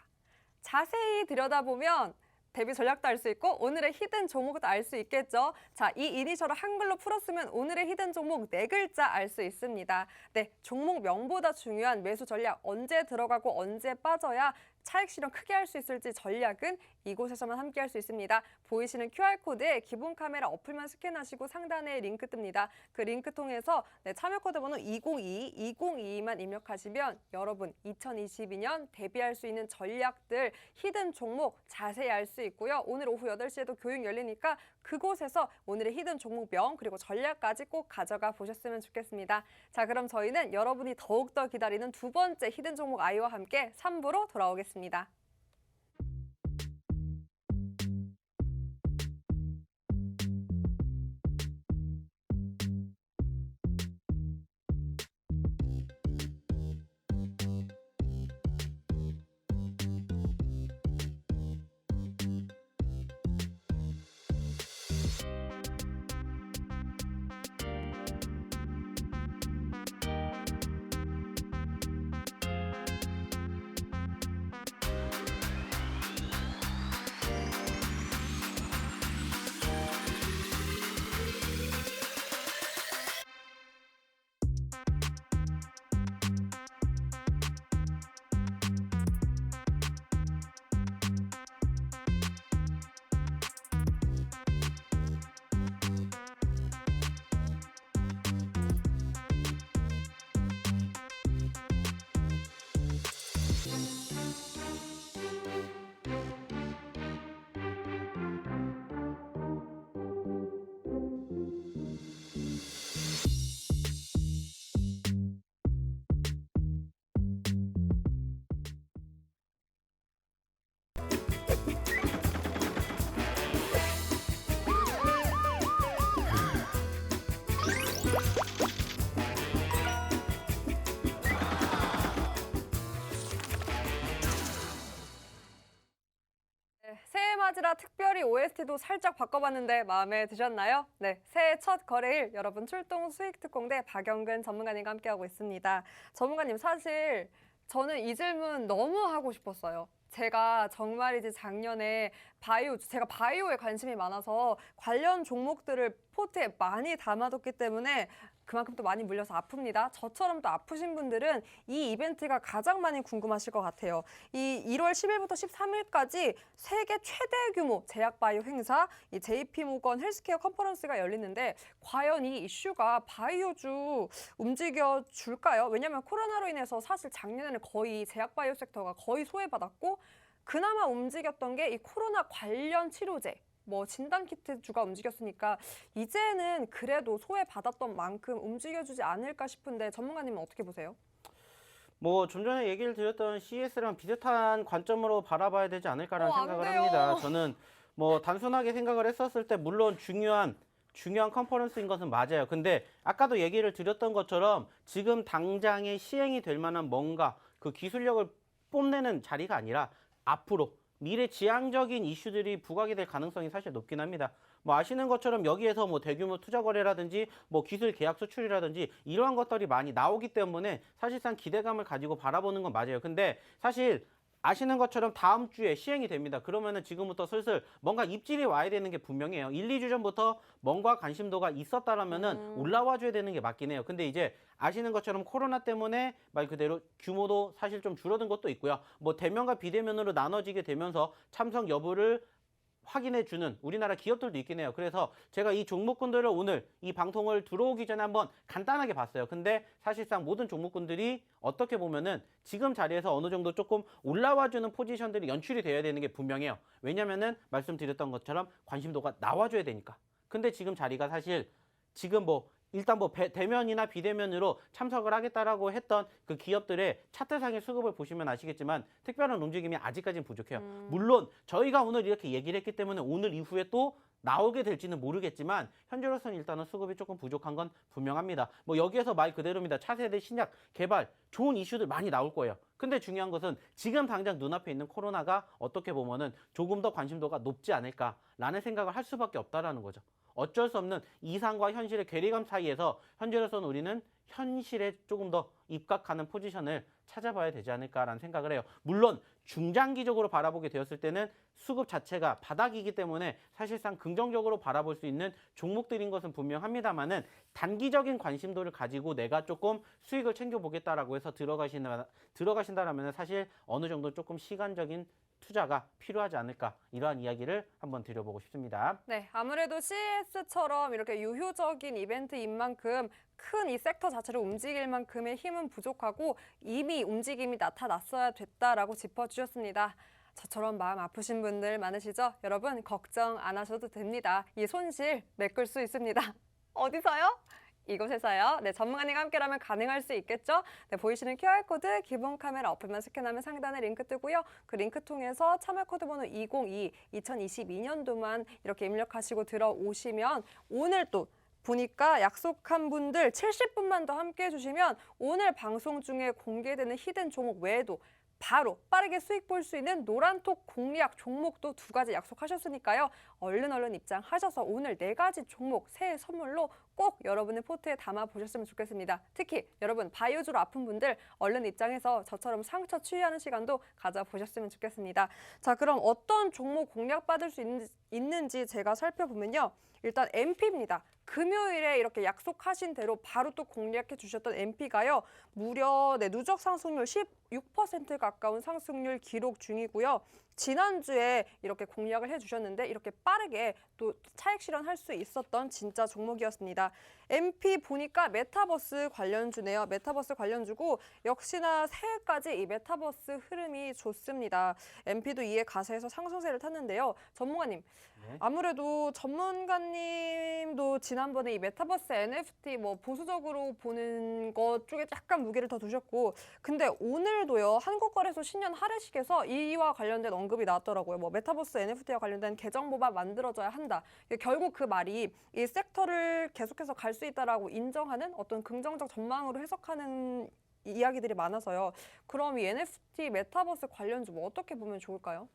자세히 들여다보면 대비 전략도 알 수 있고 오늘의 히든 종목도 알 수 있겠죠. 자, 이 이니셜을 한글로 풀었으면 오늘의 히든 종목 4글자 알 수 있습니다. 네, 종목명보다 중요한 매수 전략 언제 들어가고 언제 빠져야 차익 실현 크게 할 수 있을지 전략은 이곳에서만 함께 할 수 있습니다. 보이시는 QR코드에 기본 카메라 어플만 스캔하시고 상단에 링크 뜹니다. 그 링크 통해서 참여 코드 번호 2022만 입력하시면 여러분 2022년 대비할 수 있는 전략들, 히든 종목 자세히 알 수 있고요. 오늘 오후 8시에도 교육 열리니까 그곳에서 오늘의 히든 종목명 그리고 전략까지 꼭 가져가 보셨으면 좋겠습니다. 자, 그럼 저희는 여러분이 더욱더 기다리는 두 번째 히든 종목 아이와 함께 3부로 돌아오겠습니다. 새해 맞이라 특별히 OST도 살짝 바꿔봤는데 마음에 드셨나요? 네, 새해 첫 거래일 여러분 출동 수익특공대 박영근 전문가님과 함께하고 있습니다. 전문가님 사실 저는 이 질문 너무 하고 싶었어요. 제가 정말이지 작년에 제가 바이오에 관심이 많아서 관련 종목들을 포트에 많이 담아뒀기 때문에 그만큼 또 많이 물려서 아픕니다. 저처럼 또 아프신 분들은 이 이벤트가 가장 많이 궁금하실 것 같아요. 이 1월 10일부터 13일까지 세계 최대 규모 제약바이오 행사, 이 JP모건 헬스케어 컨퍼런스가 열리는데 과연 이 이슈가 바이오주 움직여 줄까요? 왜냐하면 코로나로 인해서 사실 작년에는 거의 제약바이오 섹터가 거의 소외받았고 그나마 움직였던 게 이 코로나 관련 치료제, 뭐 진단키트 주가 움직였으니까 이제는 그래도 소외받았던 만큼 움직여주지 않을까 싶은데 전문가님은 어떻게 보세요? 뭐 좀 전에 얘기를 드렸던 CES랑 비슷한 관점으로 바라봐야 되지 않을까라는 안 생각을 돼요. 합니다. 저는 뭐 단순하게 생각을 했었을 때 물론 중요한 컨퍼런스인 것은 맞아요. 근데 아까도 얘기를 드렸던 것처럼 지금 당장에 시행이 될 만한 뭔가 그 기술력을 뽐내는 자리가 아니라 앞으로 미래 지향적인 이슈들이 부각이 될 가능성이 사실 높긴 합니다. 뭐 아시는 것처럼 여기에서 뭐 대규모 투자 거래라든지 뭐 기술 계약 수출이라든지 이러한 것들이 많이 나오기 때문에 사실상 기대감을 가지고 바라보는 건 맞아요. 근데 사실 아시는 것처럼 다음 주에 시행이 됩니다. 그러면은 지금부터 슬슬 뭔가 입질이 와야 되는 게 분명해요. 1, 2주 전부터 뭔가 관심도가 있었다라면은 올라와 줘야 되는 게 맞긴 해요. 근데 이제 아시는 것처럼 코로나 때문에 말 그대로 규모도 사실 좀 줄어든 것도 있고요. 뭐 대면과 비대면으로 나눠지게 되면서 참석 여부를 확인해주는 우리나라 기업들도 있긴 해요. 그래서 제가 이 종목군들을 오늘 이 방송을 들어오기 전에 한번 간단하게 봤어요. 근데 사실상 모든 종목군들이 어떻게 보면은 지금 자리에서 어느 정도 조금 올라와주는 포지션들이 연출이 되어야 되는 게 분명해요. 왜냐면은 말씀드렸던 것처럼 관심도가 나와줘야 되니까. 근데 지금 자리가 사실 지금 뭐 일단 뭐 대면이나 비대면으로 참석을 하겠다라고 했던 그 기업들의 차트상의 수급을 보시면 아시겠지만 특별한 움직임이 아직까지는 부족해요. 물론 저희가 오늘 이렇게 얘기를 했기 때문에 오늘 이후에 또 나오게 될지는 모르겠지만 현재로서는 일단은 수급이 조금 부족한 건 분명합니다. 뭐 여기에서 말 그대로입니다. 차세대 신약 개발 좋은 이슈들 많이 나올 거예요. 근데 중요한 것은 지금 당장 눈앞에 있는 코로나가 어떻게 보면은 조금 더 관심도가 높지 않을까라는 생각을 할 수밖에 없다라는 거죠. 어쩔 수 없는 이상과 현실의 괴리감 사이에서 현재로서는 우리는 현실에 조금 더 입각하는 포지션을 찾아봐야 되지 않을까라는 생각을 해요. 물론 중장기적으로 바라보게 되었을 때는 수급 자체가 바닥이기 때문에 사실상 긍정적으로 바라볼 수 있는 종목들인 것은 분명합니다만은 단기적인 관심도를 가지고 내가 조금 수익을 챙겨보겠다라고 해서 들어가신다라면 사실 어느 정도 조금 시간적인 투자가 필요하지 않을까 이러한 이야기를 한번 드려보고 싶습니다. 네, 아무래도 CES처럼 이렇게 유효적인 이벤트인 만큼 큰 이 섹터 자체를 움직일 만큼의 힘은 부족하고 이미 움직임이 나타났어야 됐다라고 짚어주셨습니다. 저처럼 마음 아프신 분들 많으시죠? 여러분 걱정 안 하셔도 됩니다. 이 손실 메꿀 수 있습니다. 어디서요? 이곳에서요. 네, 전문가님과 함께라면 가능할 수 있겠죠? 네, 보이시는 QR코드 기본 카메라 어플만 스캔하면 상단에 링크 뜨고요. 그 링크 통해서 참여 코드 번호 202, 2022년도만 이렇게 입력하시고 들어오시면 오늘 또 보니까 약속한 분들 70분만 더 함께 해주시면 오늘 방송 중에 공개되는 히든 종목 외에도 바로 빠르게 수익 볼 수 있는 노란톡 공략 종목도 2가지 약속하셨으니까요. 얼른 입장하셔서 오늘 4가지 종목 새해 선물로 꼭 여러분의 포트에 담아 보셨으면 좋겠습니다. 특히 여러분 바이오주로 아픈 분들 얼른 입장해서 저처럼 상처 치유하는 시간도 가져보셨으면 좋겠습니다. 자, 그럼 어떤 종목 공략받을 수 있는지 제가 살펴보면요. 일단 MP입니다. 금요일에 이렇게 약속하신 대로 바로 또 공략해 주셨던 MP가요. 무려 누적 상승률 16% 가까운 상승률 기록 중이고요. 지난주에 이렇게 공략을 해주셨는데 이렇게 빠르게 또 차익 실현할 수 있었던 진짜 종목이었습니다. MP 보니까 메타버스 관련주네요. 메타버스 관련주고 역시나 새해까지 이 메타버스 흐름이 좋습니다. MP도 이에 가세해서 상승세를 탔는데요. 전문가님, 네. 아무래도 전문가님도 지난번에 이 메타버스 NFT 뭐 보수적으로 보는 것 쪽에 약간 무게를 더 두셨고 근데 오늘도요. 한국거래소 신년 할애식에서 이와 관련된 언급이 나왔더라고요. 뭐 메타버스 NFT와 관련된 개정법안 만들어져야 한다. 결국 그 말이 이 섹터를 계속해서 갈 수 있다라고 인정하는 어떤 긍정적 전망으로 해석하는 이야기들이 많아서요. 그럼 이 NFT 메타버스 관련주 뭐 어떻게 보면 좋을까요?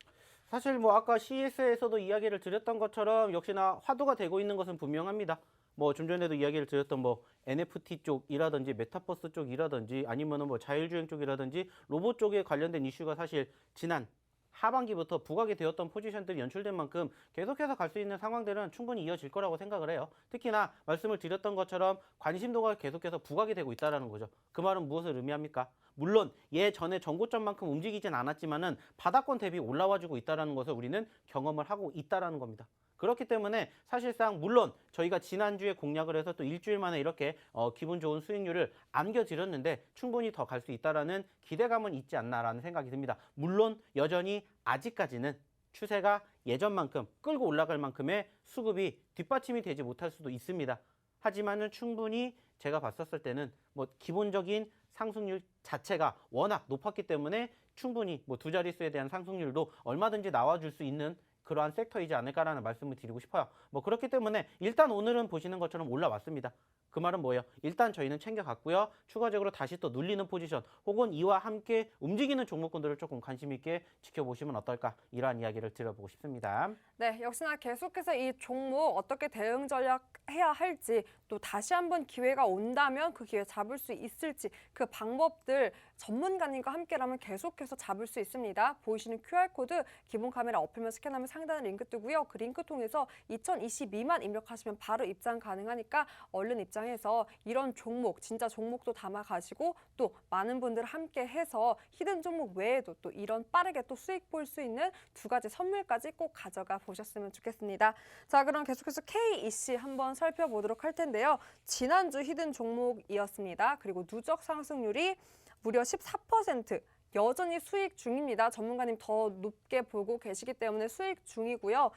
사실 뭐 아까 CES에서도 이야기를 드렸던 것처럼 역시나 화두가 되고 있는 것은 분명합니다. 뭐 좀 전에도 이야기를 드렸던 뭐 NFT 쪽이라든지 메타버스 쪽이라든지 아니면은 뭐 자율주행 쪽이라든지 로봇 쪽에 관련된 이슈가 사실 지난 하반기부터 부각이 되었던 포지션들이 연출된 만큼 계속해서 갈 수 있는 상황들은 충분히 이어질 거라고 생각을 해요. 특히나 말씀을 드렸던 것처럼 관심도가 계속해서 부각이 되고 있다는 거죠. 그 말은 무엇을 의미합니까? 물론 예전에 전고점만큼 움직이진 않았지만은 바닥권 대비 올라와주고 있다는 것을 우리는 경험을 하고 있다는 겁니다. 그렇기 때문에 사실상 물론 저희가 지난주에 공략을 해서 또 일주일 만에 이렇게 기분 좋은 수익률을 안겨드렸는데 충분히 더 갈 수 있다라는 기대감은 있지 않나라는 생각이 듭니다. 물론 여전히 아직까지는 추세가 예전만큼 끌고 올라갈 만큼의 수급이 뒷받침이 되지 못할 수도 있습니다. 하지만은 충분히 제가 봤었을 때는 뭐 기본적인 상승률 자체가 워낙 높았기 때문에 충분히 뭐 두 자릿수에 대한 상승률도 얼마든지 나와줄 수 있는 그러한 섹터이지 않을까라는 말씀을 드리고 싶어요. 뭐 그렇기 때문에 일단 오늘은 보시는 것처럼 올라왔습니다. 그 말은 뭐예요? 일단 저희는 챙겨갔고요. 추가적으로 다시 또 눌리는 포지션 혹은 이와 함께 움직이는 종목군들을 조금 관심 있게 지켜보시면 어떨까? 이러한 이야기를 드려보고 싶습니다. 네, 역시나 계속해서 이 종목 어떻게 대응 전략 해야 할지 또 다시 한번 기회가 온다면 그 기회 잡을 수 있을지 그 방법들 전문가님과 함께라면 계속해서 잡을 수 있습니다. 보이시는 QR코드 기본 카메라 어플만 스캔하면 상단에 링크 뜨고요. 그 링크 통해서 2022만 입력하시면 바로 입장 가능하니까 얼른 입장해서 이런 종목, 진짜 종목도 담아가시고 또 많은 분들 함께 해서 히든 종목 외에도 또 이런 빠르게 또 수익 볼 수 있는 두 가지 선물까지 꼭 가져가 보셨으면 좋겠습니다. 자, 그럼 계속해서 KEC 한번 살펴보도록 할 텐데요. 지난주 히든 종목이었습니다. 그리고 누적 상승률이 무려 14%. 여전히 수익 중입니다. 전문가님 더 높게 보고 계시기 때문에 수익 중이고요.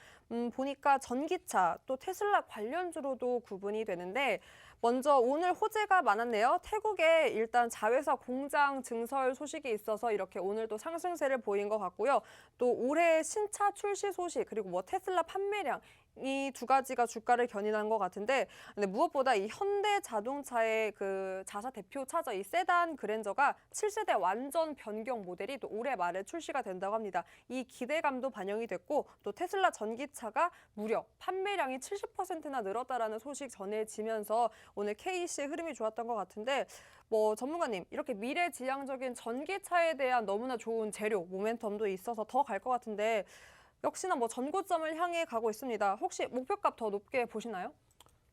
보니까 전기차 또 테슬라 관련주로도 구분이 되는데 먼저 오늘 호재가 많았네요. 태국에 일단 자회사 공장 증설 소식이 있어서 이렇게 오늘도 상승세를 보인 것 같고요. 또 올해 신차 출시 소식 그리고 뭐 테슬라 판매량 이 두 가지가 주가를 견인한 것 같은데 근데 무엇보다 이 현대 자동차의 그 자사 대표 차죠. 이 세단 그랜저가 7세대 완전 변경 모델이 또 올해 말에 출시가 된다고 합니다. 이 기대감도 반영이 됐고 또 테슬라 전기차가 무려 판매량이 70%나 늘었다라는 소식 전해지면서 오늘 KEC의 흐름이 좋았던 것 같은데 뭐 전문가님 이렇게 미래지향적인 전기차에 대한 너무나 좋은 재료 모멘텀도 있어서 더 갈 것 같은데 역시나 뭐 전고점을 향해 가고 있습니다. 혹시 목표값 더 높게 보시나요?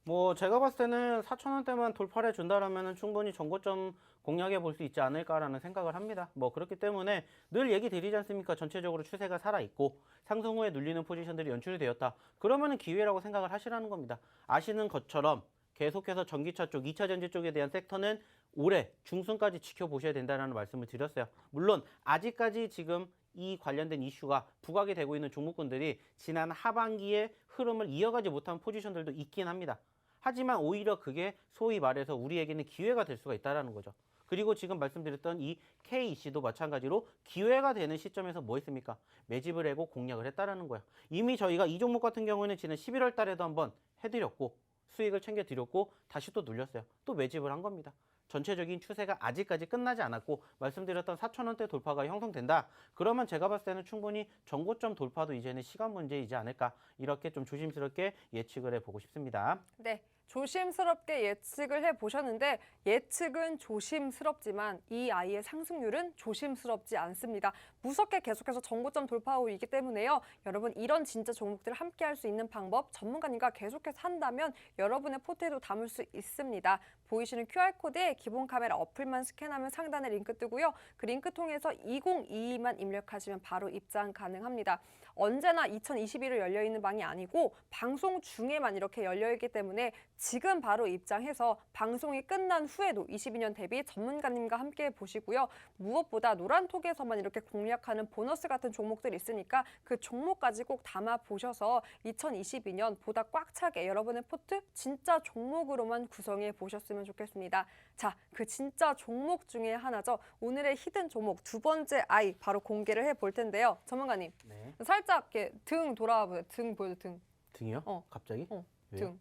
뭐 제가 봤을 때는 4,000원대만 돌파를 준다라면 충분히 전고점 공략해 볼 수 있지 않을까라는 생각을 합니다. 뭐 그렇기 때문에 늘 얘기 드리지 않습니까? 전체적으로 추세가 살아있고 상승 후에 눌리는 포지션들이 연출이 되었다. 그러면은 기회라고 생각을 하시라는 겁니다. 아시는 것처럼 계속해서 전기차 쪽, 2차 전지 쪽에 대한 섹터는 올해 중순까지 지켜보셔야 된다는 말씀을 드렸어요. 물론 아직까지 지금 이 관련된 이슈가 부각이 되고 있는 종목군들이 지난 하반기에 흐름을 이어가지 못한 포지션들도 있긴 합니다. 하지만 오히려 그게 소위 말해서 우리에게는 기회가 될 수가 있다는 거죠. 그리고 지금 말씀드렸던 이 KEC도 마찬가지로 기회가 되는 시점에서 뭐 했습니까? 매집을 하고 공략을 했다는 거예요. 이미 저희가 이 종목 같은 경우에는 지난 11월 달에도 한번 해드렸고 수익을 챙겨드렸고 다시 또 눌렸어요. 또 매집을 한 겁니다. 전체적인 추세가 아직까지 끝나지 않았고 말씀드렸던 4,000원대 돌파가 형성된다. 그러면 제가 봤을 때는 충분히 전고점 돌파도 이제는 시간 문제이지 않을까 이렇게 좀 조심스럽게 예측을 해보고 싶습니다. 네. 조심스럽게 예측을 해보셨는데 예측은 조심스럽지만 이 아이의 상승률은 조심스럽지 않습니다. 무섭게 계속해서 전고점 돌파하고 있기 때문에요. 여러분 이런 진짜 종목들을 함께 할 수 있는 방법 전문가님과 계속해서 한다면 여러분의 포트에도 담을 수 있습니다. 보이시는 QR코드에 기본 카메라 어플만 스캔하면 상단에 링크 뜨고요. 그 링크 통해서 2022만 입력하시면 바로 입장 가능합니다. 언제나 2021을 열려있는 방이 아니고 방송 중에만 이렇게 열려있기 때문에 지금 바로 입장해서 방송이 끝난 후에도 22년 대비 전문가님과 함께 보시고요. 무엇보다 노란톡에서만 이렇게 공략하는 보너스 같은 종목들이 있으니까 그 종목까지 꼭 담아 보셔서 2022년 보다 꽉 차게 여러분의 포트 진짜 종목으로만 구성해 보셨으면 좋겠습니다. 자, 그 진짜 종목 중에 하나죠. 오늘의 히든 종목 두 번째 아이 바로 공개를 해볼 텐데요. 전문가님, 네. 살짝 이렇게 등 돌아와 보세요. 등 보여줘, 등. 등이요? 어. 갑자기? 등.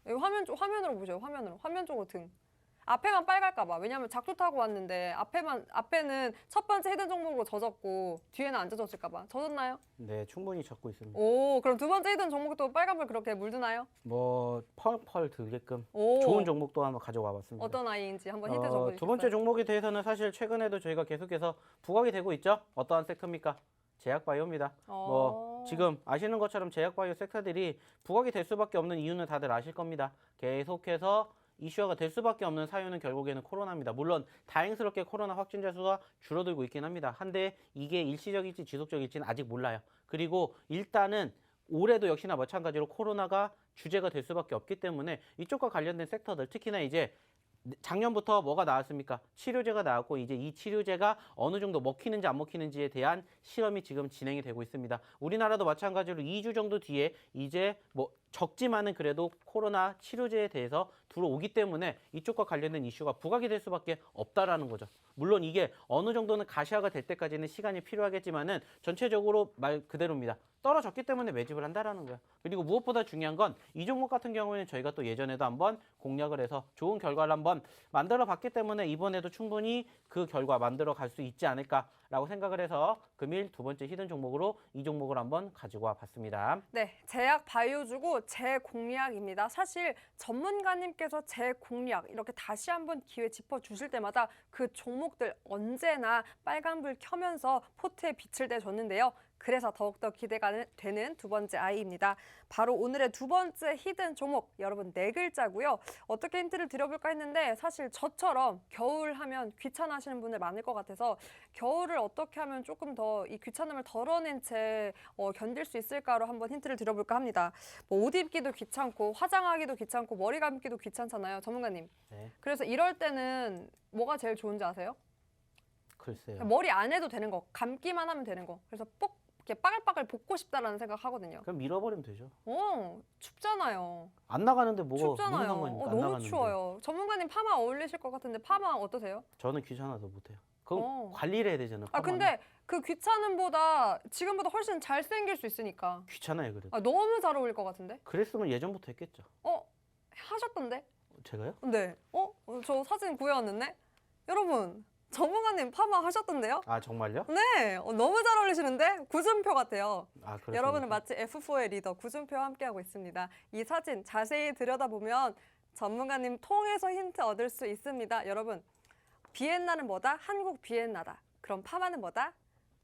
여기 화면으로 보세요. 화면 쪽으로 등. 앞에만 빨갈까 봐. 왜냐면 작두 타고 왔는데 앞에는 첫 번째 히든 종목으로 젖었고 뒤에는 안 젖었을까 봐. 젖었나요? 네, 충분히 적고 있습니다. 오, 그럼 두 번째 히든 종목도 빨간불 그렇게 물드나요? 뭐 펄펄 들게끔 오. 좋은 종목도 한번 가져와 봤습니다. 어떤 아이인지 한번 히든 적어주세요. 두 번째 종목에 대해서는 사실 최근에도 저희가 계속해서 부각이 되고 있죠. 어떠한 섹터입니까? 제약바이오입니다. 뭐 지금 아시는 것처럼 제약바이오 섹터들이 부각이 될 수밖에 없는 이유는 다들 아실 겁니다. 계속해서 이슈화가 될 수밖에 없는 사유는 결국에는 코로나입니다. 물론 다행스럽게 코로나 확진자 수가 줄어들고 있긴 합니다. 한데 이게 일시적일지 지속적일지는 아직 몰라요. 그리고 일단은 올해도 역시나 마찬가지로 코로나가 주제가 될 수밖에 없기 때문에 이쪽과 관련된 섹터들, 특히나 이제 작년부터 뭐가 나왔습니까? 치료제가 나왔고 이제 이 치료제가 어느 정도 먹히는지 안 먹히는지에 대한 실험이 지금 진행이 되고 있습니다. 우리나라도 마찬가지로 2주 정도 뒤에 이제 뭐 적지만은 그래도 코로나 치료제에 대해서 들어오기 때문에 이쪽과 관련된 이슈가 부각이 될 수밖에 없다라는 거죠. 물론 이게 어느 정도는 가시화가 될 때까지는 시간이 필요하겠지만은 전체적으로 말 그대로입니다. 떨어졌기 때문에 매집을 한다라는 거예요. 그리고 무엇보다 중요한 건 이 종목 같은 경우에는 저희가 또 예전에도 한번 공략을 해서 좋은 결과를 한번 만들어 봤기 때문에 이번에도 충분히 그 결과 만들어 갈 수 있지 않을까라고 생각을 해서 금일 두 번째 히든 종목으로 이 종목을 한번 가지고 와 봤습니다. 네, 제약 바이오주고 재공략입니다. 사실 전문가님께서 재공략 이렇게 다시 한번 기회 짚어주실 때마다 그 종목들 언제나 빨간불 켜면서 포트에 빛을 내줬는데요. 그래서 더욱더 기대가 되는 두 번째 아이입니다. 바로 오늘의 두 번째 히든 종목, 여러분 네 글자고요. 어떻게 힌트를 드려볼까 했는데 사실 저처럼 겨울 하면 귀찮아하시는 분들 많을 것 같아서 겨울을 어떻게 하면 조금 더 이 귀찮음을 덜어낸 채 견딜 수 있을까로 한번 힌트를 드려볼까 합니다. 뭐 옷 입기도 귀찮고 화장하기도 귀찮고 머리 감기도 귀찮잖아요, 전문가님. 네. 그래서 이럴 때는 뭐가 제일 좋은지 아세요? 글쎄요. 머리 안 해도 되는 거, 감기만 하면 되는 거. 그래서 뽁 이렇게 빠글빠글 볶고 싶다라는 생각 하거든요. 그럼 밀어버리면 되죠. 춥잖아요. 안 나가는데 뭐가 무슨 춥잖아요. 상관입니까? 안 너무 나가는데. 추워요. 전문가님 파마 어울리실 것 같은데 파마 어떠세요? 저는 귀찮아서 못해요. 그럼 어. 관리를 해야 되잖아요. 아 파마는. 근데 그 귀찮음보다 지금보다 훨씬 잘생길 수 있으니까. 귀찮아요, 그래도. 아, 너무 잘 어울릴 것 같은데? 그랬으면 예전부터 했겠죠. 하셨던데? 제가요? 네. 저 사진 구해왔는데? 여러분, 전문가님 파마 하셨던데요? 아, 정말요? 네, 너무 잘 어울리시는데? 구준표 같아요. 아, 그렇습니까? 여러분은 마치 F4의 리더 구준표와 함께하고 있습니다. 이 사진 자세히 들여다보면 전문가님 통해서 힌트 얻을 수 있습니다. 여러분, 비엔나는 뭐다? 한국 비엔나다. 그럼 파마는 뭐다?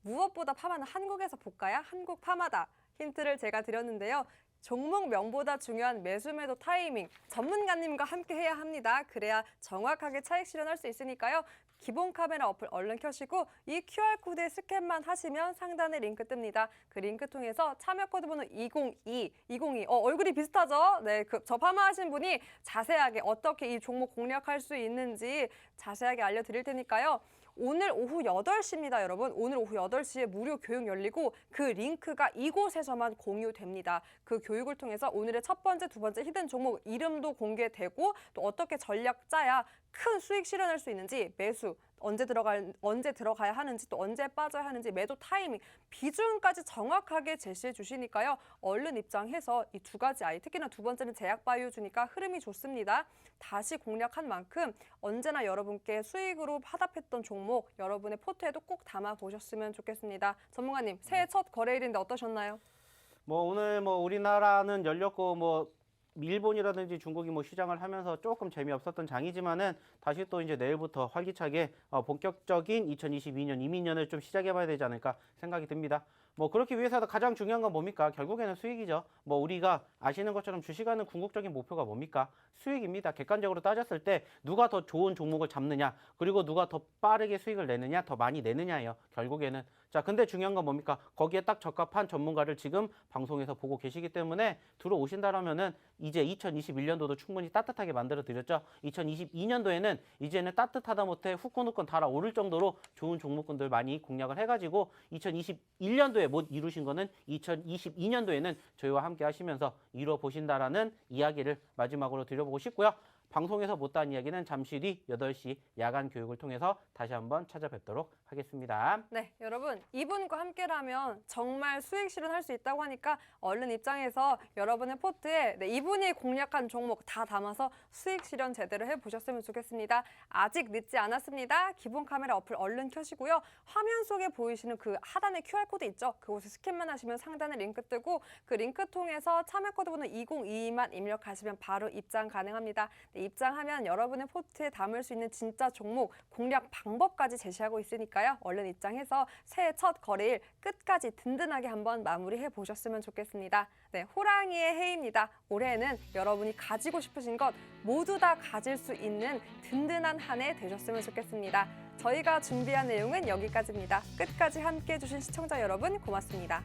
무엇보다 파마는 한국에서 볶아야 한국 파마다. 힌트를 제가 드렸는데요. 종목명보다 중요한 매수 매도 타이밍 전문가님과 함께 해야 합니다. 그래야 정확하게 차익 실현할 수 있으니까요. 기본 카메라 어플 얼른 켜시고 이 QR코드에 스캔만 하시면 상단에 링크 뜹니다. 그 링크 통해서 참여 코드 번호 202 얼굴이 비슷하죠? 네, 저 파마하신 분이 자세하게 어떻게 이 종목 공략할 수 있는지 자세하게 알려드릴 테니까요. 오늘 오후 8시입니다, 여러분. 오늘 오후 8시에 무료 교육 열리고 그 링크가 이곳에서만 공유됩니다. 그 교육을 통해서 오늘의 첫 번째, 두 번째 히든 종목 이름도 공개되고 또 어떻게 전략 짜야 큰 수익 실현할 수 있는지 매수, 언제 들어가야 하는지 또 언제 빠져야 하는지 매도 타이밍, 비중까지 정확하게 제시해 주시니까요. 얼른 입장해서 이 두 가지 아이, 특히나 두 번째는 제약바이오주니까 흐름이 좋습니다. 다시 공략한 만큼 언제나 여러분께 수익으로 화답했던 종목 여러분의 포트에도 꼭 담아 보셨으면 좋겠습니다. 전문가님, 새해 첫 거래일인데 어떠셨나요? 뭐 오늘 뭐 우리나라는 열렸고 뭐 일본이라든지 중국이 뭐 시장을 하면서 조금 재미없었던 장이지만은 다시 또 이제 내일부터 활기차게 본격적인 2022년 이민년을 좀 시작해봐야 되지 않을까 생각이 듭니다. 뭐 그렇기 위해서도 가장 중요한 건 뭡니까? 결국에는 수익이죠. 뭐 우리가 아시는 것처럼 주식하는 궁극적인 목표가 뭡니까? 수익입니다. 객관적으로 따졌을 때 누가 더 좋은 종목을 잡느냐, 그리고 누가 더 빠르게 수익을 내느냐, 더 많이 내느냐예요. 결국에는. 자, 근데 중요한 건 뭡니까? 거기에 딱 적합한 전문가를 지금 방송에서 보고 계시기 때문에 들어오신다라면은 이제 2021년도도 충분히 따뜻하게 만들어 드렸죠. 2022년도에는 이제는 따뜻하다 못해 후끈후끈 달아오를 정도로 좋은 종목군들 많이 공략을 해가지고 2021년도에 못 이루신 거는 2022년도에는 저희와 함께 하시면서 이뤄 보신다라는 이야기를 마지막으로 드려보고 싶고요. 방송에서 못다한 이야기는 잠시 뒤 8시 야간 교육을 통해서 다시 한번 찾아뵙도록 하겠습니다. 네, 여러분 이분과 함께라면 정말 수익 실현할 수 있다고 하니까 얼른 입장해서 여러분의 포트에 이분이 공략한 종목 다 담아서 수익 실현 제대로 해보셨으면 좋겠습니다. 아직 늦지 않았습니다. 기본 카메라 어플 얼른 켜시고요. 화면 속에 보이시는 그 하단에 QR코드 있죠? 그곳에 스캔만 하시면 상단에 링크 뜨고 그 링크 통해서 참여 코드 번호 2022만 입력하시면 바로 입장 가능합니다. 네, 입장하면 여러분의 포트에 담을 수 있는 진짜 종목, 공략 방법까지 제시하고 있으니까요. 얼른 입장해서 새해 첫 거래일 끝까지 든든하게 한번 마무리해 보셨으면 좋겠습니다. 네, 호랑이의 해입니다. 올해에는 여러분이 가지고 싶으신 것 모두 다 가질 수 있는 든든한 한 해 되셨으면 좋겠습니다. 저희가 준비한 내용은 여기까지입니다. 끝까지 함께해 주신 시청자 여러분 고맙습니다.